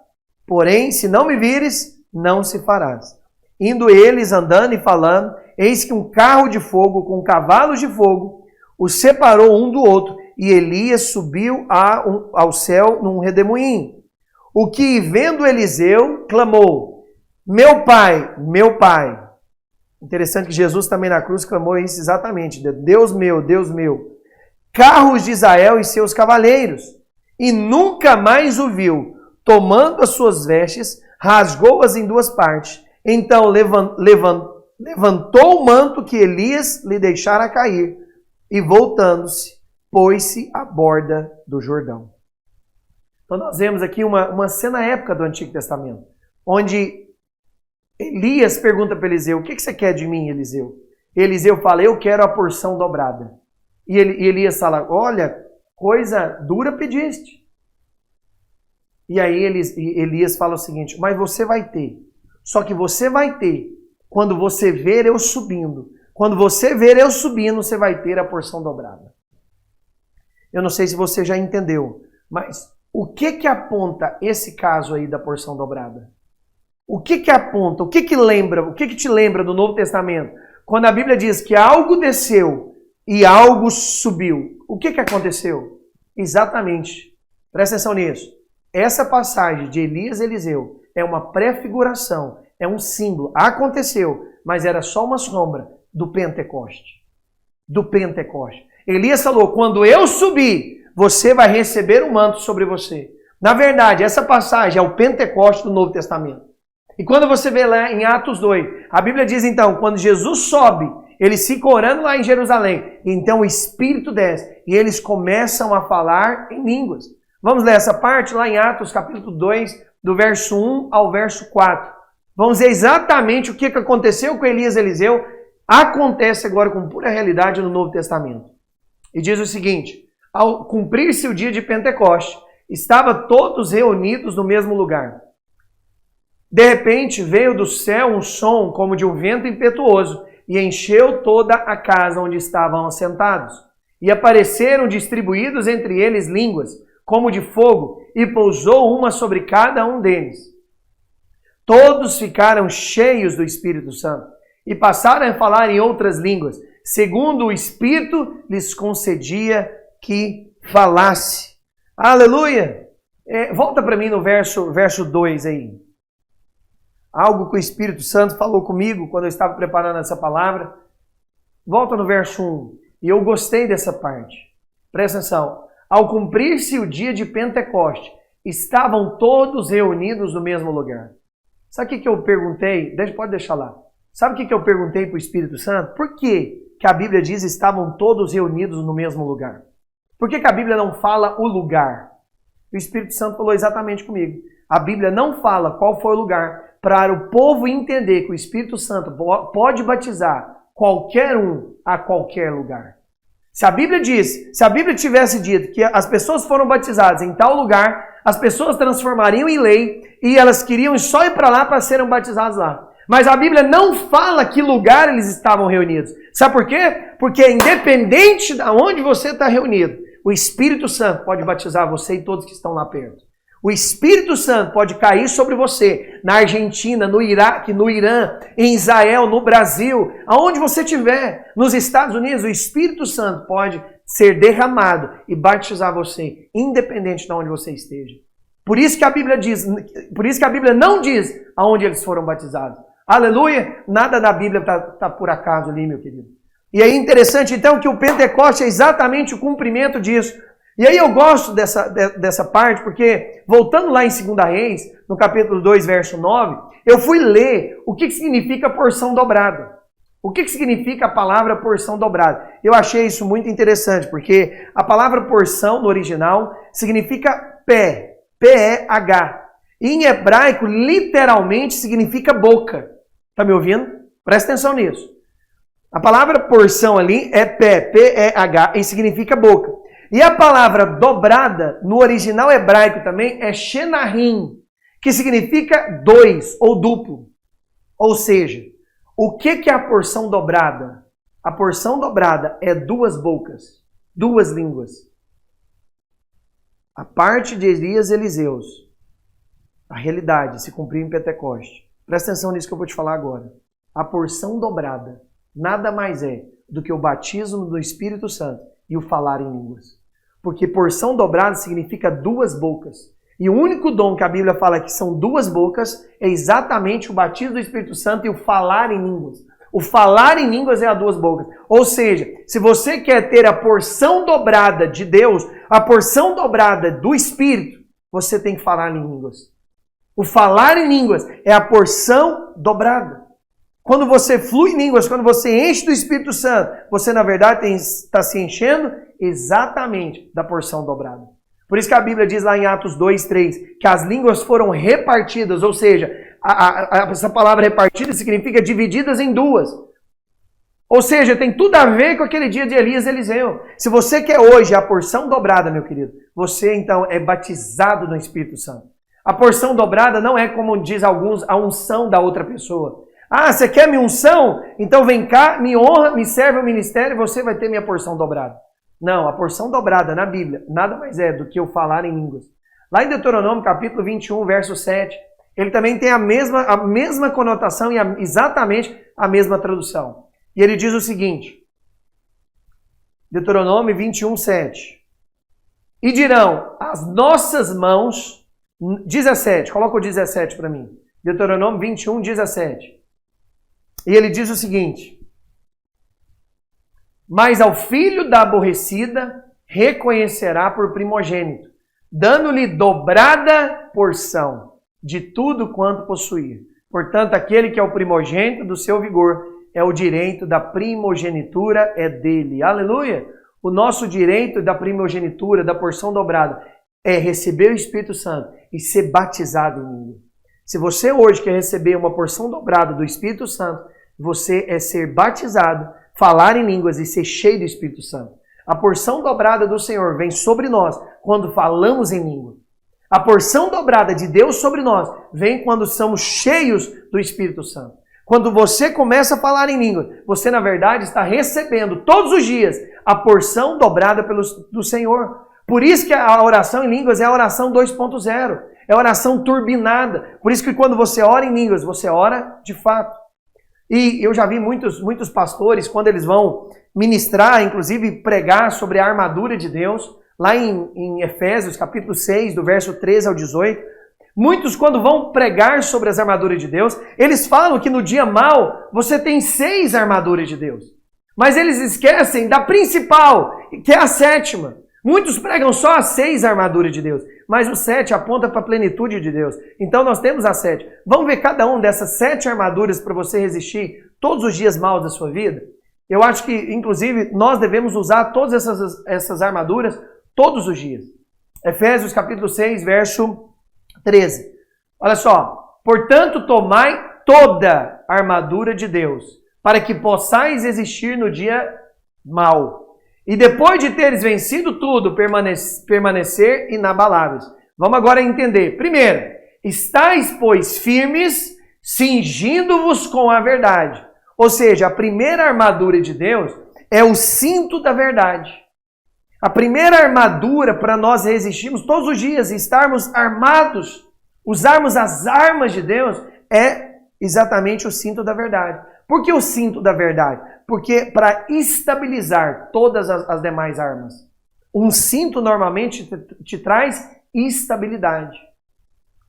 Speaker 1: Porém, se não me vires, não se farás. Indo eles andando e falando, eis que um carro de fogo com cavalos de fogo os separou um do outro, e Elias subiu ao céu num redemoinho. O que, vendo Eliseu, clamou, meu pai, meu pai. Interessante que Jesus também na cruz clamou isso exatamente, Deus meu, carros de Israel e seus cavaleiros. E nunca mais o viu. Tomando as suas vestes, rasgou-as em duas partes. Então levantou o manto que Elias lhe deixara cair, e voltando-se, pôs-se à borda do Jordão. Então nós vemos aqui uma cena épica do Antigo Testamento, onde Elias pergunta para Eliseu, o que você quer de mim, Eliseu? Eliseu fala, eu quero a porção dobrada. E Elias fala, olha, coisa dura pediste. E aí Elias fala o seguinte, mas você vai ter. Só que você vai ter quando você ver eu subindo. Quando você ver eu subindo, você vai ter a porção dobrada. Eu não sei se você já entendeu, mas o que aponta esse caso aí da porção dobrada? O que aponta? O que lembra? O que te lembra do Novo Testamento? quando a Bíblia diz que algo desceu e algo subiu, o que aconteceu? Exatamente. Presta atenção nisso. Essa passagem de Elias e Eliseu é uma prefiguração, é um símbolo. Aconteceu, mas era só uma sombra do Pentecoste. Do Pentecoste. Elias falou, quando eu subir, você vai receber um manto sobre você. Na verdade, essa passagem é o Pentecoste do Novo Testamento. E quando você vê lá em Atos 2, a Bíblia diz então, quando Jesus sobe, eles ficam orando lá em Jerusalém. Então o Espírito desce e eles começam a falar em línguas. Vamos ler essa parte lá em Atos capítulo 2, do verso 1 ao verso 4. Vamos ver exatamente o que aconteceu com Elias e Eliseu. Acontece agora com pura realidade no Novo Testamento. E diz o seguinte, ao cumprir-se o dia de Pentecoste, estavam todos reunidos no mesmo lugar. De repente veio do céu um som como de um vento impetuoso e encheu toda a casa onde estavam assentados. E apareceram distribuídos entre eles línguas, como de fogo, e pousou uma sobre cada um deles. Todos ficaram cheios do Espírito Santo e passaram a falar em outras línguas, segundo o Espírito lhes concedia que falasse. Aleluia! Volta para mim no verso 2 aí. Algo que o Espírito Santo falou comigo quando eu estava preparando essa palavra. Volta no verso 1. E eu gostei dessa parte. Presta atenção. Ao cumprir-se o dia de Pentecoste, estavam todos reunidos no mesmo lugar. Sabe o que eu perguntei? Pode deixar lá. Sabe o que eu perguntei para o Espírito Santo? Por que a Bíblia diz estavam todos reunidos no mesmo lugar? Por que a Bíblia não fala o lugar? O Espírito Santo falou exatamente comigo. A Bíblia não fala qual foi o lugar para o povo entender que o Espírito Santo pode batizar qualquer um a qualquer lugar. Se a Bíblia tivesse dito que as pessoas foram batizadas em tal lugar, as pessoas transformariam em lei e elas queriam só ir para lá para serem batizadas lá. Mas a Bíblia não fala que lugar eles estavam reunidos. Sabe por quê? Porque independente de onde você está reunido, o Espírito Santo pode batizar você e todos que estão lá perto. O Espírito Santo pode cair sobre você na Argentina, no Iraque, no Irã, em Israel, no Brasil, aonde você estiver, nos Estados Unidos, o Espírito Santo pode ser derramado e batizar você, independente de onde você esteja. Por isso que a Bíblia não diz aonde eles foram batizados. Aleluia! Nada da Bíblia está por acaso ali, meu querido. E é interessante então que o Pentecoste é exatamente o cumprimento disso. E aí eu gosto dessa parte, porque voltando lá em 2 Reis, no capítulo 2, verso 9, eu fui ler o que significa porção dobrada. O que significa a palavra porção dobrada? Eu achei isso muito interessante, porque a palavra porção no original significa pé, P-E-H. E em hebraico, literalmente, significa boca. Está me ouvindo? Presta atenção nisso. A palavra porção ali é pé, P-E-H, e significa boca. E a palavra dobrada, no original hebraico também, é shenahim, que significa dois ou duplo. Ou seja, o que é a porção dobrada? A porção dobrada é duas bocas, duas línguas. A parte de Elias e Eliseus, a realidade se cumpriu em Pentecoste. Presta atenção nisso que eu vou te falar agora. A porção dobrada nada mais é do que o batismo do Espírito Santo e o falar em línguas. Porque porção dobrada significa duas bocas. E o único dom que a Bíblia fala que são duas bocas é exatamente o batismo do Espírito Santo e o falar em línguas. O falar em línguas é a duas bocas. Ou seja, se você quer ter a porção dobrada de Deus, a porção dobrada do Espírito, você tem que falar em línguas. O falar em línguas é a porção dobrada. Quando você flui em línguas, quando você enche do Espírito Santo, você na verdade está se enchendo exatamente da porção dobrada. Por isso que a Bíblia diz lá em Atos 2, 3, que as línguas foram repartidas, ou seja, essa palavra repartida significa divididas em duas. Ou seja, tem tudo a ver com aquele dia de Elias e Eliseu. Se você quer hoje a porção dobrada, meu querido, você então é batizado no Espírito Santo. A porção dobrada não é, como diz alguns, a unção da outra pessoa. Ah, você quer minha unção? Então vem cá, me honra, me serve o ministério e você vai ter minha porção dobrada. Não, a porção dobrada na Bíblia nada mais é do que eu falar em línguas. Lá em Deuteronômio, capítulo 21, verso 7, ele também tem a mesma conotação e exatamente a mesma tradução. E ele diz o seguinte, Deuteronômio 21, 7. E dirão, as nossas mãos, 17, coloca o 17 para mim. Deuteronômio 21, 17. E ele diz o seguinte, mas ao filho da aborrecida reconhecerá por primogênito, dando-lhe dobrada porção de tudo quanto possuir. Portanto, aquele que é o primogênito do seu vigor, é o direito da primogenitura, é dele. Aleluia! O nosso direito da primogenitura, da porção dobrada, é receber o Espírito Santo e ser batizado em língua. Se você hoje quer receber uma porção dobrada do Espírito Santo, você é ser batizado, falar em línguas e ser cheio do Espírito Santo. A porção dobrada do Senhor vem sobre nós quando falamos em língua. A porção dobrada de Deus sobre nós vem quando somos cheios do Espírito Santo. Quando você começa a falar em língua, você na verdade está recebendo todos os dias a porção dobrada do Senhor. Por isso que a oração em línguas é a oração 2.0. É a oração turbinada. Por isso que quando você ora em línguas, você ora de fato. E eu já vi muitos pastores, quando eles vão ministrar, inclusive pregar sobre a armadura de Deus, lá em Efésios, capítulo 6, do verso 13 ao 18, muitos, quando vão pregar sobre as armaduras de Deus, eles falam que no dia mau você tem 6 armaduras de Deus. Mas eles esquecem da principal, que é a 7ª. Muitos pregam só as 6 armaduras de Deus, mas o 7 aponta para a plenitude de Deus. Então nós temos a 7. Vamos ver cada uma dessas 7 armaduras para você resistir todos os dias maus da sua vida? Eu acho que, inclusive, nós devemos usar todas essas armaduras todos os dias. Efésios capítulo 6, verso 13. Olha só. Portanto, tomai toda a armadura de Deus, para que possais existir no dia mau. E depois de teres vencido tudo, permanecer inabaláveis. Vamos agora entender. Primeiro, estáis, pois, firmes, cingindo-vos com a verdade. Ou seja, a primeira armadura de Deus é o cinto da verdade. A primeira armadura para nós resistirmos todos os dias e estarmos armados, usarmos as armas de Deus, é exatamente o cinto da verdade. Por que o cinto da verdade? Porque para estabilizar todas as demais armas. Um cinto normalmente te traz estabilidade.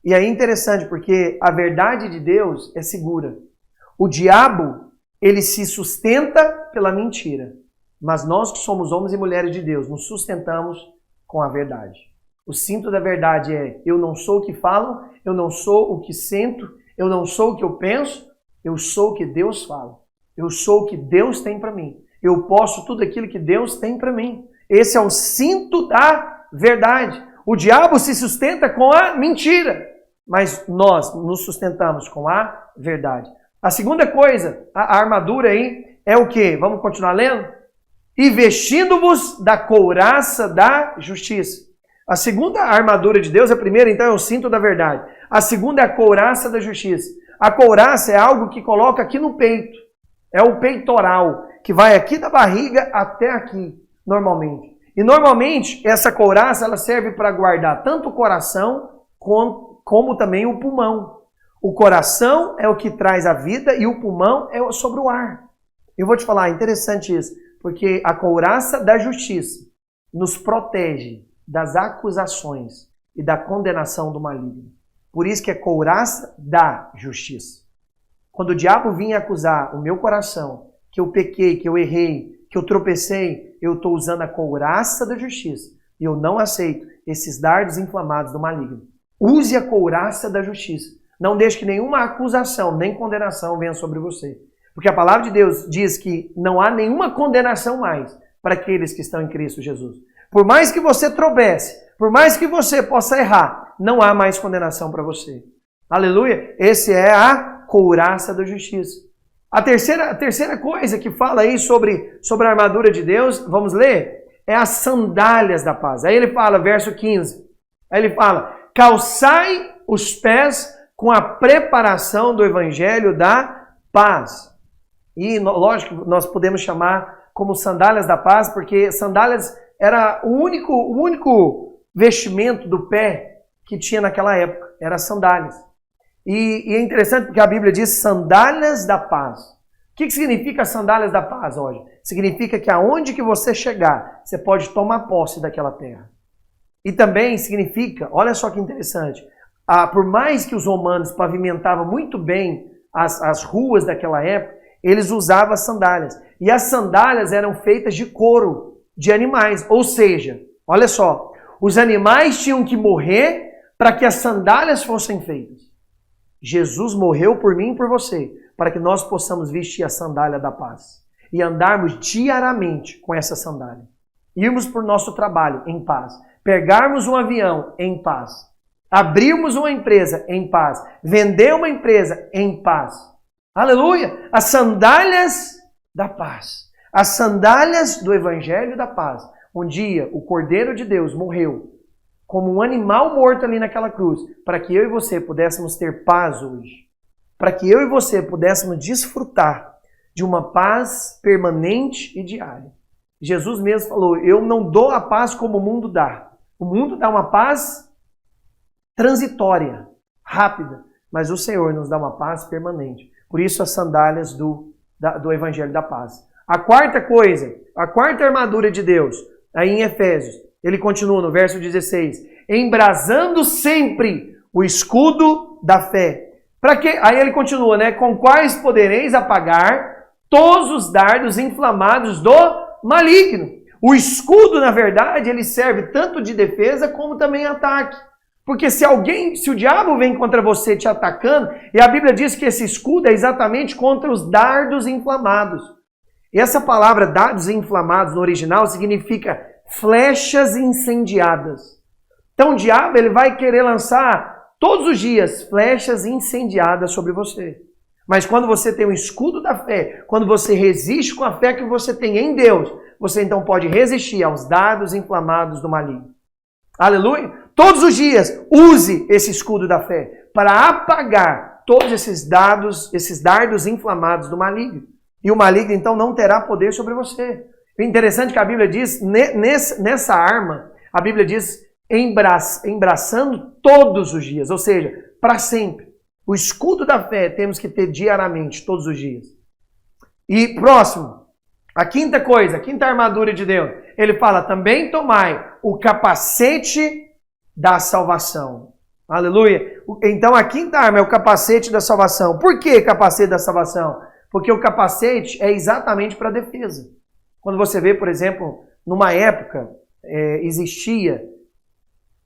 Speaker 1: E aí é interessante, porque a verdade de Deus é segura. O diabo, ele se sustenta pela mentira. Mas nós que somos homens e mulheres de Deus, nos sustentamos com a verdade. O cinto da verdade é, eu não sou o que falo, eu não sou o que sinto, eu não sou o que eu penso, eu sou o que Deus fala. Eu sou o que Deus tem para mim. Eu posso tudo aquilo que Deus tem para mim. Esse é o cinto da verdade. O diabo se sustenta com a mentira, mas nós nos sustentamos com a verdade. A segunda coisa, a armadura aí, é o quê? Vamos continuar lendo? E vestindo-vos da couraça da justiça. A segunda armadura de Deus, a primeira então é o cinto da verdade. A segunda é a couraça da justiça. A couraça é algo que coloca aqui no peito. É o peitoral, que vai aqui da barriga até aqui, normalmente. E normalmente essa couraça ela serve para guardar tanto o coração como também o pulmão. O coração é o que traz a vida e o pulmão é sobre o ar. Eu vou te falar, é interessante isso, porque a couraça da justiça nos protege das acusações e da condenação do maligno. Por isso que é couraça da justiça. Quando o diabo vinha acusar o meu coração, que eu pequei, que eu errei, que eu tropecei, eu estou usando a couraça da justiça. E eu não aceito esses dardos inflamados do maligno. Use a couraça da justiça. Não deixe que nenhuma acusação, nem condenação venha sobre você. Porque a palavra de Deus diz que não há nenhuma condenação mais para aqueles que estão em Cristo Jesus. Por mais que você tropece, por mais que você possa errar, não há mais condenação para você. Aleluia! Esse é a couraça da justiça. A terceira coisa que fala aí sobre a armadura de Deus, vamos ler, é as sandálias da paz. Aí ele fala, verso 15, aí ele fala, calçai os pés com a preparação do evangelho da paz. E lógico, nós podemos chamar como sandálias da paz, porque sandálias era o único vestimento do pé que tinha naquela época, era sandálias. E é interessante porque a Bíblia diz sandálias da paz. O que significa as sandálias da paz hoje? Significa que aonde que você chegar, você pode tomar posse daquela terra. E também significa, olha só que interessante, por mais que os romanos pavimentavam muito bem as ruas daquela época, eles usavam as sandálias. E as sandálias eram feitas de couro de animais. Ou seja, olha só, os animais tinham que morrer para que as sandálias fossem feitas. Jesus morreu por mim e por você, para que nós possamos vestir a sandália da paz e andarmos diariamente com essa sandália. Irmos para o nosso trabalho em paz, pegarmos um avião em paz, abrirmos uma empresa em paz, vender uma empresa em paz. Aleluia! As sandálias da paz, as sandálias do Evangelho da paz. Um dia o Cordeiro de Deus morreu como um animal morto ali naquela cruz, para que eu e você pudéssemos ter paz hoje. Para que eu e você pudéssemos desfrutar de uma paz permanente e diária. Jesus mesmo falou, eu não dou a paz como o mundo dá. O mundo dá uma paz transitória, rápida, mas o Senhor nos dá uma paz permanente. Por isso as sandálias do Evangelho da Paz. A quarta coisa, a quarta armadura de Deus, aí em Efésios, ele continua no verso 16, embrasando sempre o escudo da fé. Para quê? Aí ele continua, né? Com quais podereis apagar todos os dardos inflamados do maligno. O escudo, na verdade, ele serve tanto de defesa como também ataque. Porque se o diabo vem contra você te atacando, e a Bíblia diz que esse escudo é exatamente contra os dardos inflamados. E essa palavra dardos inflamados no original significa flechas incendiadas. Então o diabo ele vai querer lançar todos os dias flechas incendiadas sobre você. Mas quando você tem o escudo da fé, quando você resiste com a fé que você tem em Deus, você então pode resistir aos dardos inflamados do maligno. Aleluia! Todos os dias use esse escudo da fé para apagar todos esses dardos inflamados do maligno. E o maligno então não terá poder sobre você. O interessante é que a Bíblia diz, nessa arma, a Bíblia diz embraçando todos os dias, ou seja, para sempre. O escudo da fé temos que ter diariamente, todos os dias. E próximo, a quinta coisa, a quinta armadura de Deus, ele fala, também tomai o capacete da salvação. Aleluia! Então a quinta arma é o capacete da salvação. Por que capacete da salvação? Porque o capacete é exatamente para defesa. Quando você vê, por exemplo, numa época existia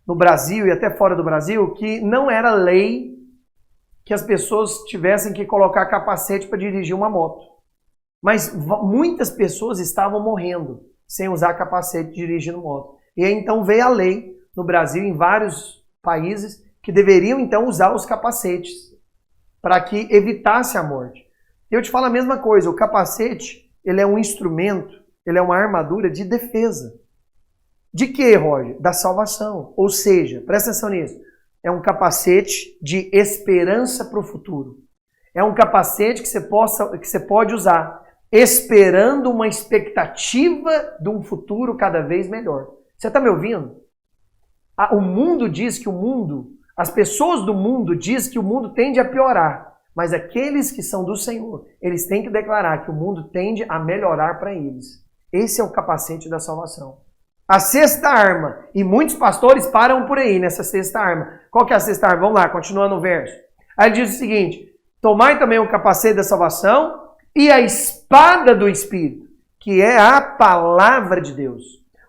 Speaker 1: no Brasil e até fora do Brasil que não era lei que as pessoas tivessem que colocar capacete para dirigir uma moto. Mas muitas pessoas estavam morrendo sem usar capacete dirigindo moto. E aí então veio a lei no Brasil, em vários países, que deveriam então usar os capacetes para que evitasse a morte. Eu te falo a mesma coisa, o capacete, ele é um instrumento, ele é uma armadura de defesa. De quê, Roger? Da salvação. Ou seja, presta atenção nisso, é um capacete de esperança para o futuro. É um capacete que você pode usar, esperando uma expectativa de um futuro cada vez melhor. Você está me ouvindo? O mundo diz que as pessoas do mundo dizem que o mundo tende a piorar. Mas aqueles que são do Senhor, eles têm que declarar que o mundo tende a melhorar para eles. Esse é o capacete da salvação. A sexta arma, e muitos pastores param por aí nessa sexta arma. Qual que é a sexta arma? Vamos lá, continuando o verso. Aí ele diz o seguinte, tomai também o capacete da salvação e a espada do Espírito, que é a palavra de Deus.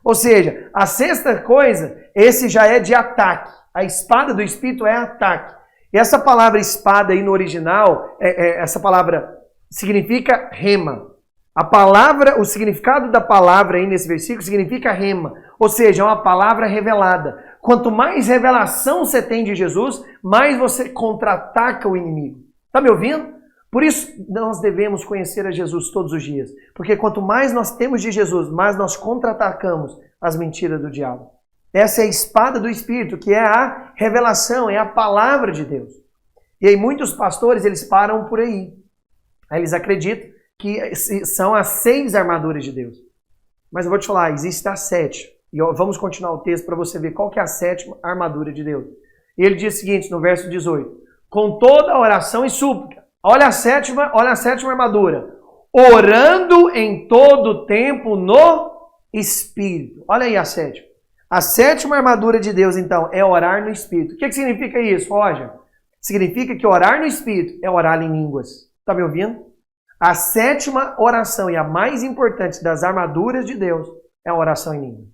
Speaker 1: Ou seja, a sexta coisa, esse já é de ataque. A espada do Espírito é ataque. E essa palavra espada aí no original, essa palavra significa rema. O significado da palavra aí nesse versículo significa rema. Ou seja, é uma palavra revelada. Quanto mais revelação você tem de Jesus, mais você contra-ataca o inimigo. Está me ouvindo? Por isso nós devemos conhecer a Jesus todos os dias. Porque quanto mais nós temos de Jesus, mais nós contra-atacamos as mentiras do diabo. Essa é a espada do Espírito, que é a revelação, é a palavra de Deus. E aí muitos pastores, eles param por aí. Aí eles acreditam que são as 6 armaduras de Deus. Mas eu vou te falar, existe a 7. E vamos continuar o texto para você ver qual que é a 7ª armadura de Deus. E ele diz o seguinte, no verso 18. Com toda oração e súplica. Olha a sétima armadura. orando em todo tempo no Espírito. Olha aí a sétima. A sétima armadura de Deus, então, é orar no Espírito. O que significa isso, Roger? Significa que orar no Espírito é orar em línguas. Está me ouvindo? A sétima oração e a mais importante das armaduras de Deus é a oração em línguas.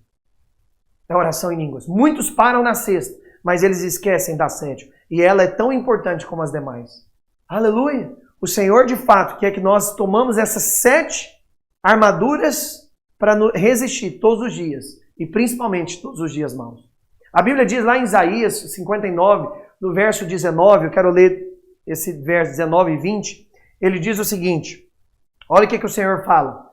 Speaker 1: É a oração em línguas. Muitos param na sexta, mas eles esquecem da sétima. E ela é tão importante como as demais. Aleluia! O Senhor, de fato, quer que nós tomamos essas 7 armaduras para resistir todos os dias. E principalmente todos os dias maus. A Bíblia diz lá em Isaías 59, no verso 19, eu quero ler esse verso 19 e 20, ele diz o seguinte, olha o que o Senhor fala.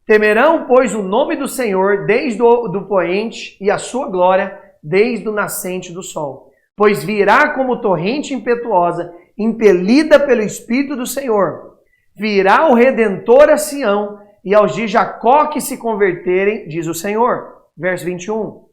Speaker 1: Temerão, pois, o nome do Senhor desde o poente e a sua glória desde o nascente do sol. Pois virá como torrente impetuosa, impelida pelo Espírito do Senhor. Virá o Redentor a Sião e aos de Jacó que se converterem, diz o Senhor. Verso 21.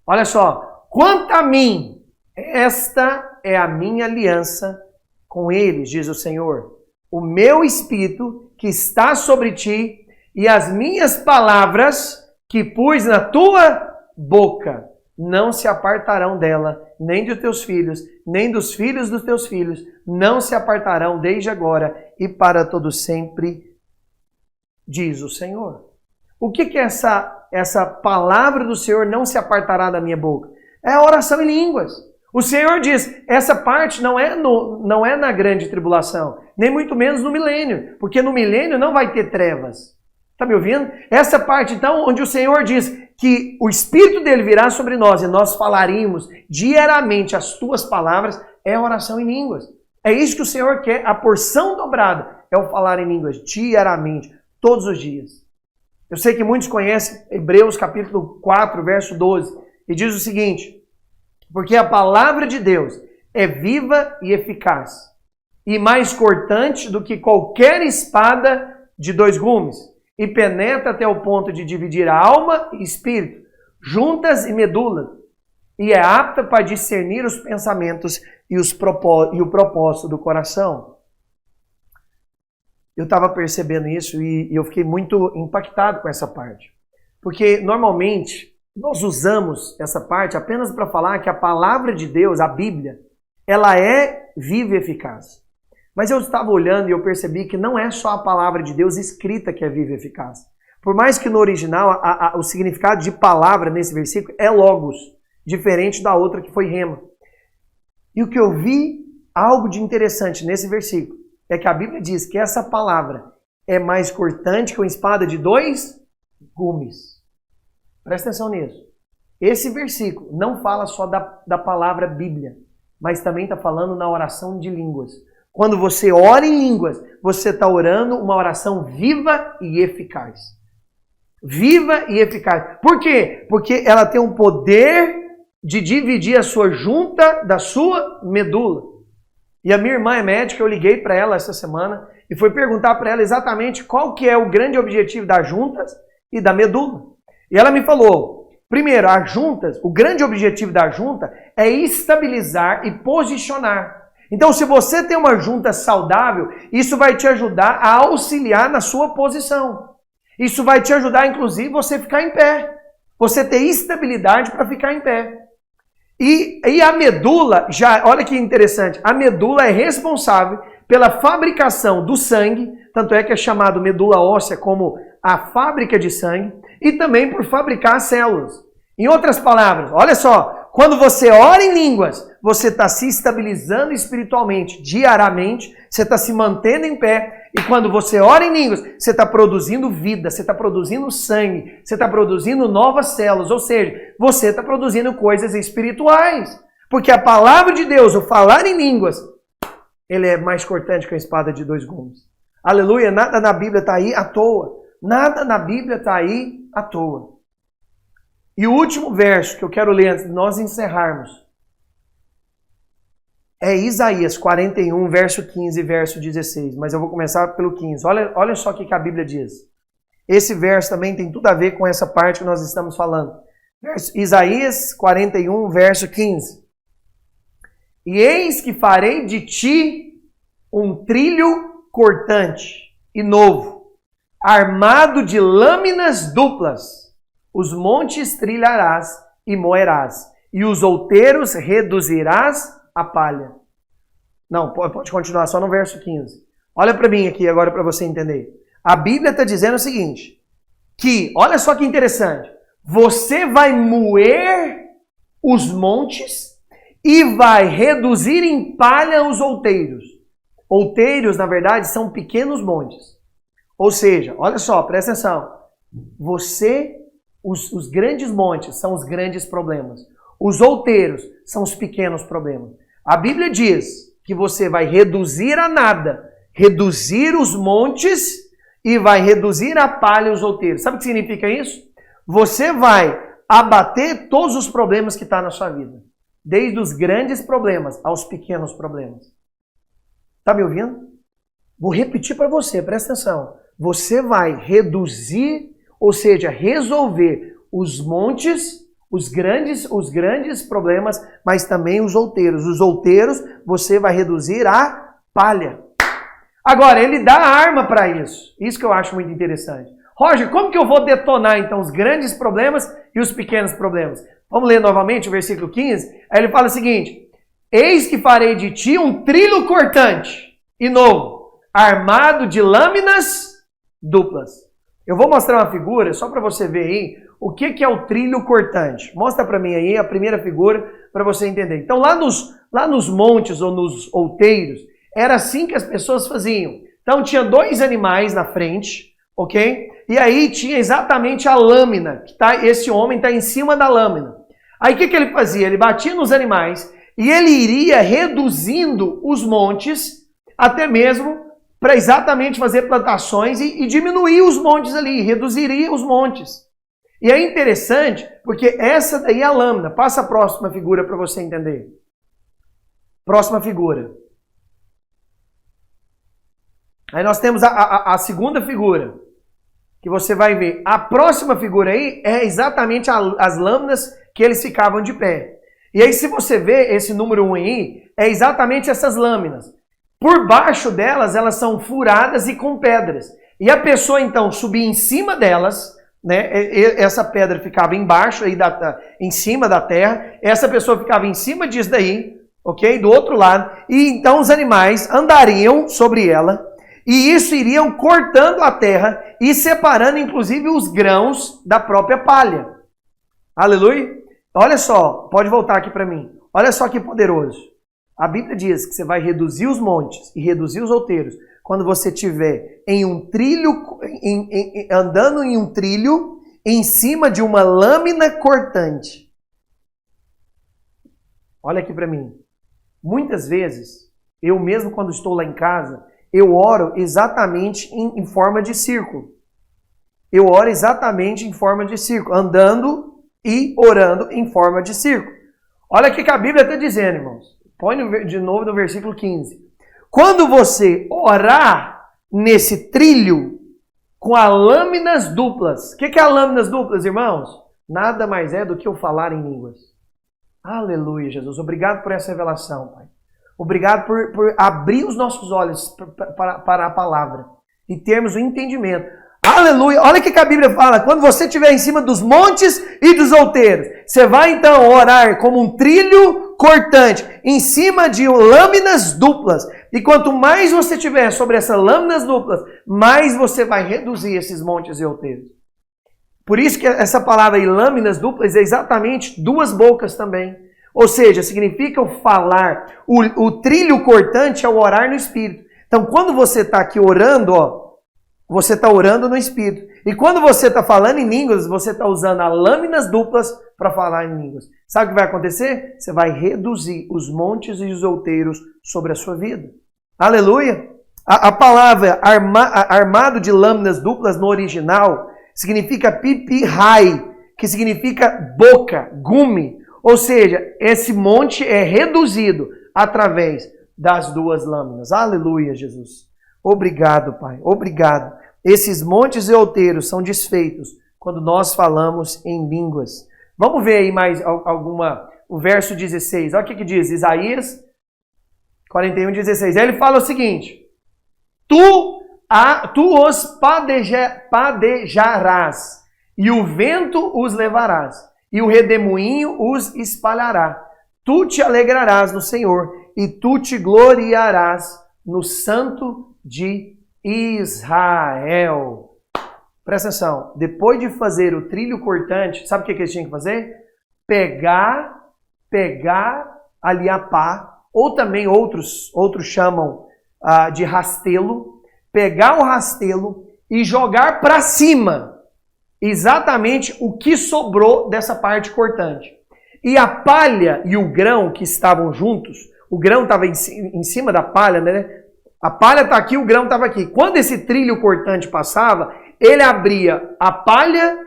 Speaker 1: Olha só. Quanto a mim, esta é a minha aliança com eles, diz o Senhor. O meu Espírito que está sobre ti e as minhas palavras que pus na tua boca não se apartarão dela, nem dos teus filhos, nem dos filhos dos teus filhos, não se apartarão desde agora e para todo sempre, diz o Senhor. O que é essa palavra do Senhor não se apartará da minha boca? É a oração em línguas. O Senhor diz, essa parte não é na grande tribulação, nem muito menos no milênio, porque no milênio não vai ter trevas. Está me ouvindo? Essa parte, então, onde o Senhor diz que o Espírito dele virá sobre nós e nós falaremos diariamente as tuas palavras, é a oração em línguas. É isso que o Senhor quer, a porção dobrada é o falar em línguas diariamente, todos os dias. Eu sei que muitos conhecem Hebreus capítulo 4, verso 12, e diz o seguinte, porque a palavra de Deus é viva e eficaz, e mais cortante do que qualquer espada de 2 gumes, e penetra até o ponto de dividir a alma e espírito, juntas e medula, e é apta para discernir os pensamentos e o propósito do coração. Eu estava percebendo isso e eu fiquei muito impactado com essa parte. Porque, normalmente, nós usamos essa parte apenas para falar que a palavra de Deus, a Bíblia, ela é viva e eficaz. Mas eu estava olhando e eu percebi que não é só a palavra de Deus escrita que é viva e eficaz. Por mais que no original o significado de palavra nesse versículo é logos, diferente da outra que foi rema. E o que eu vi, algo de interessante nesse versículo, é que a Bíblia diz que essa palavra é mais cortante que uma espada de 2 gumes. Presta atenção nisso. Esse versículo não fala só da palavra Bíblia, mas também está falando na oração de línguas. Quando você ora em línguas, você está orando uma oração viva e eficaz. Viva e eficaz. Por quê? Porque ela tem um poder de dividir a sua junta da sua medula. E a minha irmã é médica, eu liguei para ela essa semana e fui perguntar para ela exatamente qual que é o grande objetivo das juntas e da medula. E ela me falou, primeiro, as juntas, o grande objetivo da junta é estabilizar e posicionar. Então, se você tem uma junta saudável, isso vai te ajudar a auxiliar na sua posição. Isso vai te ajudar, inclusive, você ficar em pé. Você ter estabilidade para ficar em pé. E a medula, olha que interessante, a medula é responsável pela fabricação do sangue, tanto é que é chamado medula óssea como a fábrica de sangue, e também por fabricar células. Em outras palavras, olha só, quando você ora em línguas, você está se estabilizando espiritualmente, diariamente, você está se mantendo em pé, e quando você ora em línguas, você está produzindo vida, você está produzindo sangue, você está produzindo novas células, ou seja, você está produzindo coisas espirituais. Porque a palavra de Deus, o falar em línguas, ele é mais cortante que a espada de 2 gumes. Aleluia, nada na Bíblia está aí à toa. Nada na Bíblia está aí à toa. E o último verso que eu quero ler antes de nós encerrarmos é Isaías 41, verso 15 e verso 16. Mas eu vou começar pelo 15. Olha só o que a Bíblia diz. Esse verso também tem tudo a ver com essa parte que nós estamos falando. Isaías 41, verso 15. E eis que farei de ti um trilho cortante e novo, armado de lâminas duplas. Os montes trilharás e moerás, e os outeiros reduzirás a palha. Não, pode continuar só no verso 15. Olha para mim aqui agora para você entender. A Bíblia está dizendo o seguinte, que, olha só que interessante, você vai moer os montes e vai reduzir em palha os outeiros. Outeiros, na verdade, são pequenos montes. Ou seja, olha só, presta atenção. Os grandes montes são os grandes problemas. Os outeiros são os pequenos problemas. A Bíblia diz que você vai reduzir a nada, reduzir os montes e vai reduzir a palha e os outeiros. Sabe o que significa isso? Você vai abater todos os problemas que estão na sua vida. Desde os grandes problemas aos pequenos problemas. Está me ouvindo? Vou repetir para você, presta atenção. Você vai reduzir, ou seja, resolver os montes, os grandes problemas, mas também os outeiros. Os outeiros você vai reduzir a palha. Agora, ele dá a arma para isso. Isso que eu acho muito interessante. Roger, como que eu vou detonar então os grandes problemas e os pequenos problemas? Vamos ler novamente o versículo 15? Aí ele fala o seguinte: eis que farei de ti um trilho cortante e novo, armado de lâminas duplas. Eu vou mostrar uma figura só para você ver aí o que é o trilho cortante. Mostra para mim aí a primeira figura para você entender. Então lá nos montes ou nos outeiros, era assim que as pessoas faziam. Então tinha dois animais na frente, ok? E aí tinha exatamente a lâmina, esse homem está em cima da lâmina. Aí o que ele fazia? Ele batia nos animais e ele iria reduzindo os montes, até mesmo para exatamente fazer plantações e diminuir os montes ali, reduziria os montes. E é interessante, porque essa daí é a lâmina. Passa a próxima figura para você entender. Próxima figura. Aí nós temos a segunda figura, que você vai ver. A próxima figura aí é exatamente as lâminas que eles ficavam de pé. E aí se você vê esse número 1 aí, é exatamente essas lâminas. Por baixo delas, elas são furadas e com pedras. E a pessoa então subia em cima delas, né? Essa pedra ficava embaixo, aí em cima da terra. Essa pessoa ficava em cima disso daí, ok? Do outro lado. E então os animais andariam sobre ela. E isso iriam cortando a terra e separando inclusive os grãos da própria palha. Aleluia? Olha só, pode voltar aqui para mim. Olha só que poderoso. A Bíblia diz que você vai reduzir os montes e reduzir os outeiros quando você estiver em um trilho, andando em um trilho em cima de uma lâmina cortante. Olha aqui para mim. Muitas vezes, eu mesmo quando estou lá em casa, eu oro exatamente em forma de círculo. Eu oro exatamente em forma de círculo, andando e orando em forma de círculo. Olha o que a Bíblia está dizendo, irmãos. Põe de novo no versículo 15. Quando você orar nesse trilho com as lâminas duplas. O que é as lâminas duplas, irmãos? Nada mais é do que o falar em línguas. Aleluia, Jesus. Obrigado por essa revelação, Pai. Obrigado por abrir os nossos olhos para a palavra e termos o entendimento. Aleluia! Olha o que a Bíblia fala. Quando você estiver em cima dos montes e dos outeiros, você vai então orar como um trilho cortante, em cima de lâminas duplas. E quanto mais você tiver sobre essas lâminas duplas, mais você vai reduzir esses montes e outeiros. Por isso que essa palavra aí, lâminas duplas, é exatamente duas bocas também. Ou seja, significa o falar. O trilho cortante é o orar no Espírito. Então, quando você está aqui orando, você está orando no Espírito. E quando você está falando em línguas, você está usando as lâminas duplas para falar em línguas. Sabe o que vai acontecer? Você vai reduzir os montes e os outeiros sobre a sua vida. Aleluia! A palavra armado de lâminas duplas no original significa pipihai, que significa boca, gume. Ou seja, esse monte é reduzido através das duas lâminas. Aleluia, Jesus. Obrigado, Pai. Obrigado. Esses montes e outeiros são desfeitos quando nós falamos em línguas. Vamos ver aí mais o verso 16. Olha o que diz, Isaías 41, 16. Aí ele fala o seguinte: tu Tu os padejarás, e o vento os levarás, e o redemoinho os espalhará. Tu te alegrarás no Senhor, e tu te gloriarás no Santo de Israel. Presta atenção, depois de fazer o trilho cortante, sabe o que eles tinham que fazer? Pegar ali a pá, ou também outros chamam de rastelo, pegar o rastelo e jogar para cima exatamente o que sobrou dessa parte cortante. E a palha e o grão que estavam juntos, o grão estava em cima da palha, né? A palha está aqui, o grão estava aqui. Quando esse trilho cortante passava, ele abria a palha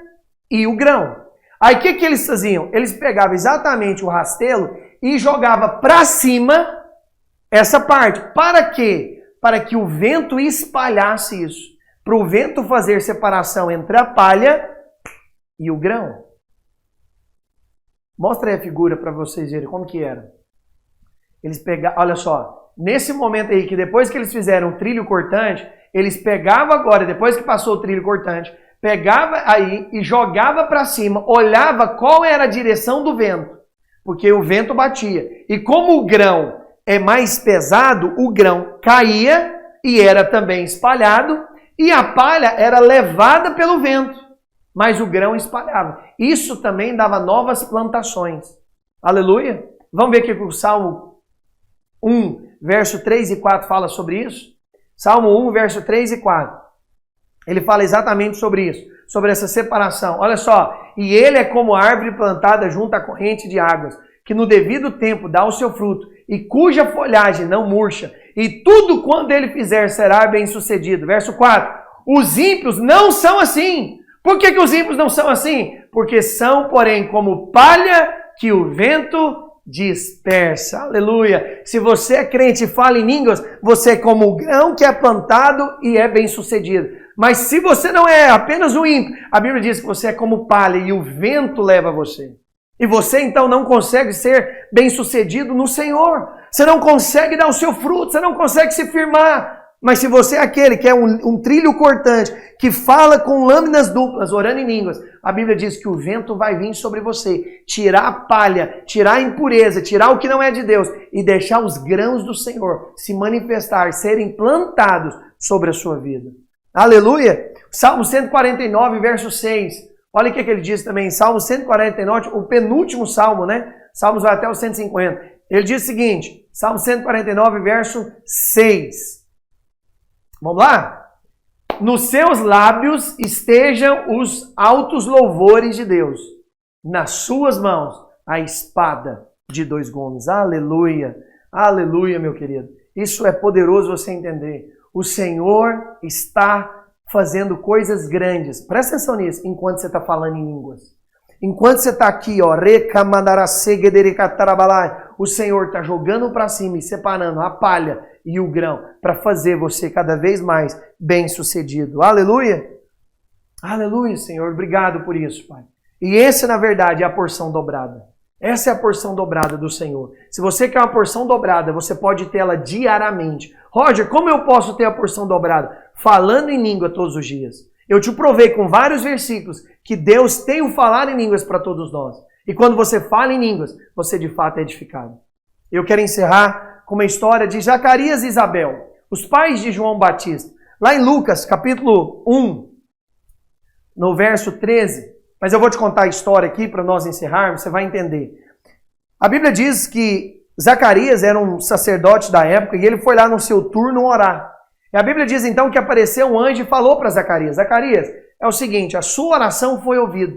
Speaker 1: e o grão. Aí o que eles faziam? Eles pegavam exatamente o rastelo e jogavam para cima essa parte. Para quê? Para que o vento espalhasse isso. Para o vento fazer separação entre a palha e o grão. Mostra aí a figura para vocês verem como que era. Eles pegavam, olha só, nesse momento aí que depois que eles fizeram o trilho cortante, eles pegavam agora, depois que passou o trilho cortante, pegava aí e jogava para cima, olhava qual era a direção do vento, porque o vento batia. E como o grão é mais pesado, o grão caía e era também espalhado, e a palha era levada pelo vento, mas o grão espalhava. Isso também dava novas plantações. Aleluia! Vamos ver aqui que o Salmo 1, verso 3 e 4 fala sobre isso? Salmo 1, verso 3 e 4. Ele fala exatamente sobre isso, sobre essa separação. Olha só, e ele é como árvore plantada junto à corrente de águas, que no devido tempo dá o seu fruto, e cuja folhagem não murcha, e tudo quanto ele fizer será bem sucedido. Verso 4, os ímpios não são assim. Por que os ímpios não são assim? Porque são, porém, como palha que o vento dispersa. Aleluia! Se você é crente e fala em línguas, você é como o grão que é plantado e é bem sucedido. Mas se você não é apenas um ímpio, a Bíblia diz que você é como palha e o vento leva você. E você então não consegue ser bem sucedido no Senhor. Você não consegue dar o seu fruto, você não consegue se firmar. Mas se você é aquele que é um trilho cortante, que fala com lâminas duplas, orando em línguas, a Bíblia diz que o vento vai vir sobre você, tirar a palha, tirar a impureza, tirar o que não é de Deus e deixar os grãos do Senhor se manifestar, serem plantados sobre a sua vida. Aleluia! Salmo 149, verso 6. Olha o que ele diz também, Salmo 149, o penúltimo salmo, né? Salmos vai até o 150. Ele diz o seguinte, Salmo 149, verso 6. Vamos lá? Nos seus lábios estejam os altos louvores de Deus. Nas suas mãos, a espada de dois gumes. Aleluia! Aleluia, meu querido. Isso é poderoso você entender. O Senhor está fazendo coisas grandes. Presta atenção nisso, enquanto você está falando em línguas. Enquanto você está aqui, ó, o Senhor está jogando para cima e separando a palha e o grão para fazer você cada vez mais bem sucedido. Aleluia! Aleluia, Senhor. Obrigado por isso, Pai. E essa, na verdade, é a porção dobrada. Essa é a porção dobrada do Senhor. Se você quer uma porção dobrada, você pode tê-la diariamente. Roger, como eu posso ter a porção dobrada? Falando em língua todos os dias. Eu te provei com vários versículos que Deus tem o falar em línguas para todos nós. E quando você fala em línguas, você de fato é edificado. Eu quero encerrar com uma história de Zacarias e Isabel, os pais de João Batista. Lá em Lucas, capítulo 1, no verso 13, mas eu vou te contar a história aqui para nós encerrarmos, você vai entender. A Bíblia diz que Zacarias era um sacerdote da época e ele foi lá no seu turno orar. E a Bíblia diz então que apareceu um anjo e falou para Zacarias, Zacarias, é o seguinte, a sua oração foi ouvida.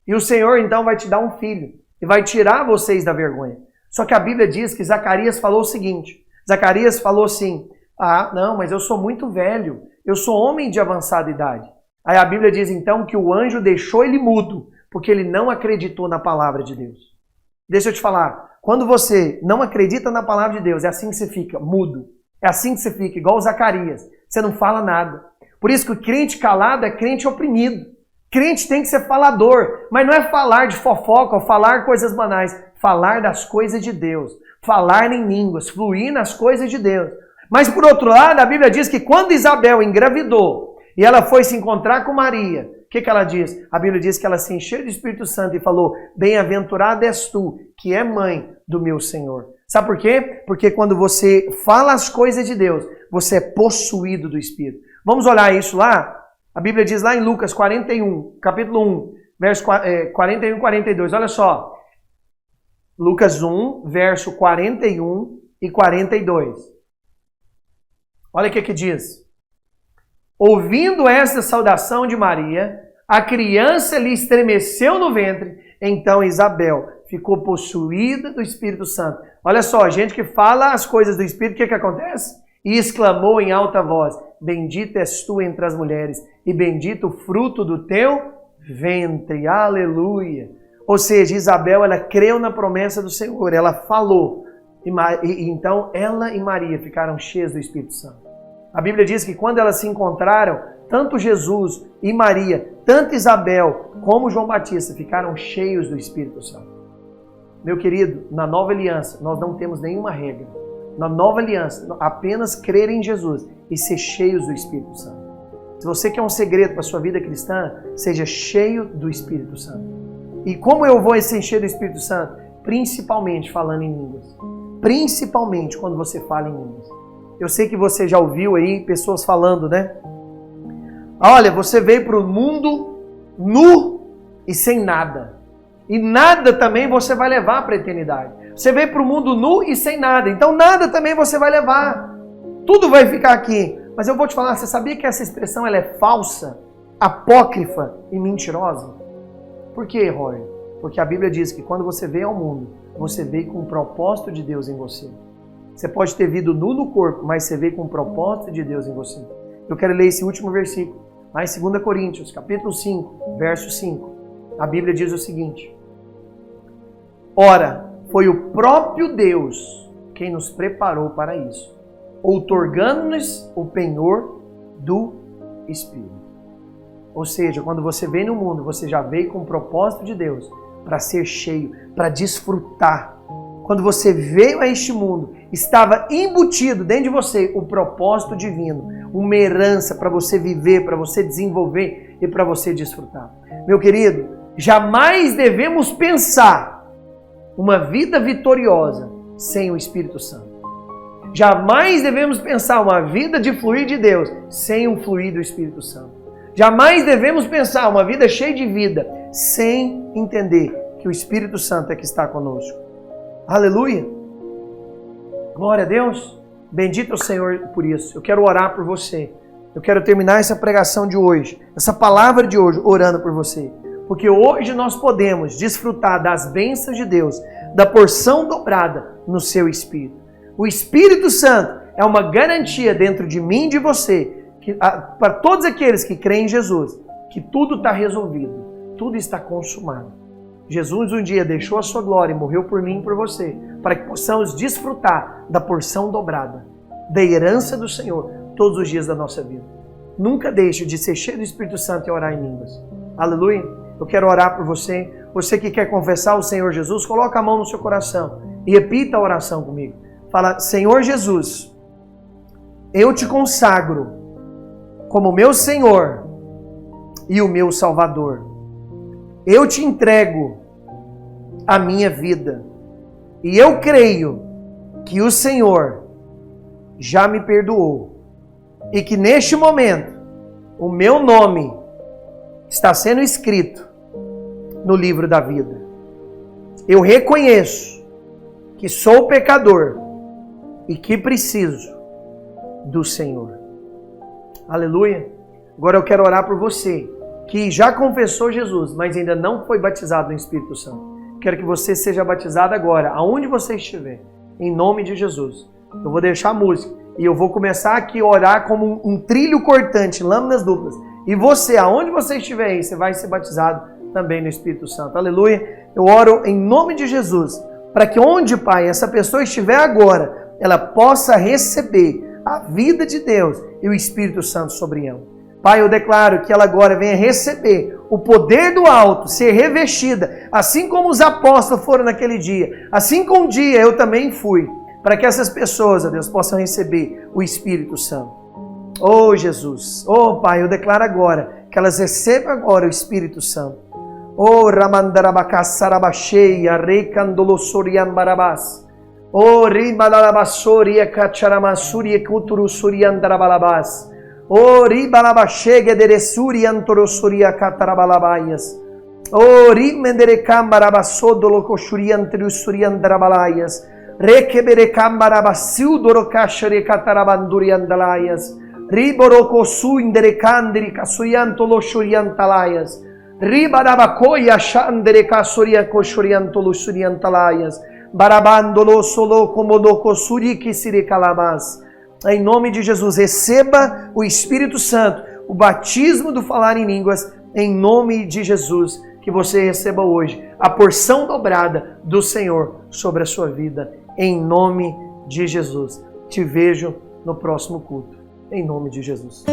Speaker 1: E o Senhor então vai te dar um filho e vai tirar vocês da vergonha. Só que a Bíblia diz que Zacarias falou o seguinte, Zacarias falou assim, não, mas eu sou muito velho, eu sou homem de avançada idade. Aí a Bíblia diz então que o anjo deixou ele mudo, porque ele não acreditou na palavra de Deus. Deixa eu te falar, quando você não acredita na palavra de Deus, é assim que você fica, mudo. É assim que você fica, igual Zacarias. Você não fala nada. Por isso que o crente calado é crente oprimido. Crente tem que ser falador, mas não é falar de fofoca ou falar coisas banais. Falar das coisas de Deus. Falar em línguas, fluir nas coisas de Deus. Mas por outro lado, a Bíblia diz que quando Isabel engravidou e ela foi se encontrar com Maria, o que ela diz? A Bíblia diz que ela se encheu do Espírito Santo e falou: bem-aventurada és tu, que é mãe do meu Senhor. Sabe por quê? Porque quando você fala as coisas de Deus, você é possuído do Espírito. Vamos olhar isso lá? A Bíblia diz lá em Lucas 41, capítulo 1, verso 41 e 42. Olha só. Lucas 1, verso 41 e 42. Olha o que diz. Ouvindo esta saudação de Maria, a criança lhe estremeceu no ventre, então Isabel ficou possuída do Espírito Santo. Olha só, gente que fala as coisas do Espírito, o que acontece? E exclamou em alta voz: bendita és tu entre as mulheres, e bendito o fruto do teu ventre. Aleluia! Ou seja, Isabel, ela creu na promessa do Senhor, ela falou. E então ela e Maria ficaram cheias do Espírito Santo. A Bíblia diz que quando elas se encontraram, tanto Jesus e Maria, tanto Isabel como João Batista ficaram cheios do Espírito Santo. Meu querido, na nova aliança nós não temos nenhuma regra. Na nova aliança, apenas crer em Jesus e ser cheios do Espírito Santo. Se você quer um segredo para a sua vida cristã, seja cheio do Espírito Santo. E como eu vou ser cheio do Espírito Santo? Principalmente falando em línguas. Principalmente quando você fala em línguas. Eu sei que você já ouviu aí pessoas falando, né? Olha, você veio para o mundo nu e sem nada. E nada também você vai levar para a eternidade. Você veio para o mundo nu e sem nada. Então nada também você vai levar. Tudo vai ficar aqui. Mas eu vou te falar, você sabia que essa expressão ela é falsa, apócrifa e mentirosa? Por quê, Roy? Porque a Bíblia diz que quando você veio ao mundo, você veio com o propósito de Deus em você. Você pode ter vindo nu no corpo, mas você veio com o propósito de Deus em você. Eu quero ler esse último versículo, lá em 2 Coríntios, capítulo 5, verso 5. A Bíblia diz o seguinte: ora, foi o próprio Deus quem nos preparou para isso, outorgando-nos o penhor do Espírito. Ou seja, quando você vem no mundo, você já veio com o propósito de Deus para ser cheio, para desfrutar. Quando você veio a este mundo, estava embutido dentro de você o propósito divino, uma herança para você viver, para você desenvolver e para você desfrutar. Meu querido, jamais devemos pensar uma vida vitoriosa sem o Espírito Santo. Jamais devemos pensar uma vida de fluir de Deus sem o fluir do Espírito Santo. Jamais devemos pensar uma vida cheia de vida sem entender que o Espírito Santo é que está conosco. Aleluia! Glória a Deus! Bendito é o Senhor por isso. Eu quero orar por você. Eu quero terminar essa pregação de hoje, essa palavra de hoje, orando por você. Porque hoje nós podemos desfrutar das bênçãos de Deus, da porção dobrada no seu Espírito. O Espírito Santo é uma garantia dentro de mim e de você, para todos aqueles que creem em Jesus, que tudo está resolvido, tudo está consumado. Jesus um dia deixou a sua glória e morreu por mim e por você, para que possamos desfrutar da porção dobrada, da herança do Senhor, todos os dias da nossa vida. Nunca deixe de ser cheio do Espírito Santo e orar em línguas. Aleluia! Eu quero orar por você. Você que quer confessar o Senhor Jesus, coloca a mão no seu coração e repita a oração comigo. Fala: Senhor Jesus, eu te consagro como meu Senhor e o meu Salvador. Eu te entrego a minha vida e eu creio que o Senhor já me perdoou e que neste momento o meu nome está sendo escrito no livro da vida. Eu reconheço que sou pecador e que preciso do Senhor. Aleluia! Agora eu quero orar por você que já confessou Jesus, mas ainda não foi batizado no Espírito Santo. Quero que você seja batizado agora, aonde você estiver, em nome de Jesus. Eu vou deixar a música e eu vou começar aqui a orar como um trilho cortante, lâminas duplas. E você, aonde você estiver aí, você vai ser batizado também no Espírito Santo. Aleluia! Eu oro em nome de Jesus, para que onde, Pai, essa pessoa estiver agora, ela possa receber a vida de Deus e o Espírito Santo sobre ela. Pai, eu declaro que ela agora venha receber o poder do alto, ser revestida, assim como os apóstolos foram naquele dia, assim como um dia eu também fui. para que essas pessoas, ó Deus, possam receber o Espírito Santo. Oh Jesus, oh Pai, eu declaro agora que elas recebam agora o Espírito Santo. Oh Ramandarabakassarabacheia, Rekandolosoriambarabás. Oh Ribalabassoria Kacharamassuria Kuturusuriandarabalabás. Oh Ribalabachega Deresuriantorosuria Catarabalabaias. Oh Rimenderecambarabasodolocochuriantrusuriandarabalaias. Rekeberecambarabasildorocacharekatarabanduriandalaias. Riborocosu inderecandere casuriantolochuriantalaias. Ribarabacoia chandere casuriacochuriantolochuriantalaias. Barabandolo solo comodoco suriki sirecalabás. Em nome de Jesus, receba o Espírito Santo, o batismo do falar em línguas, em nome de Jesus, que você receba hoje a porção dobrada do Senhor sobre a sua vida, em nome de Jesus. Te vejo no próximo culto, em nome de Jesus.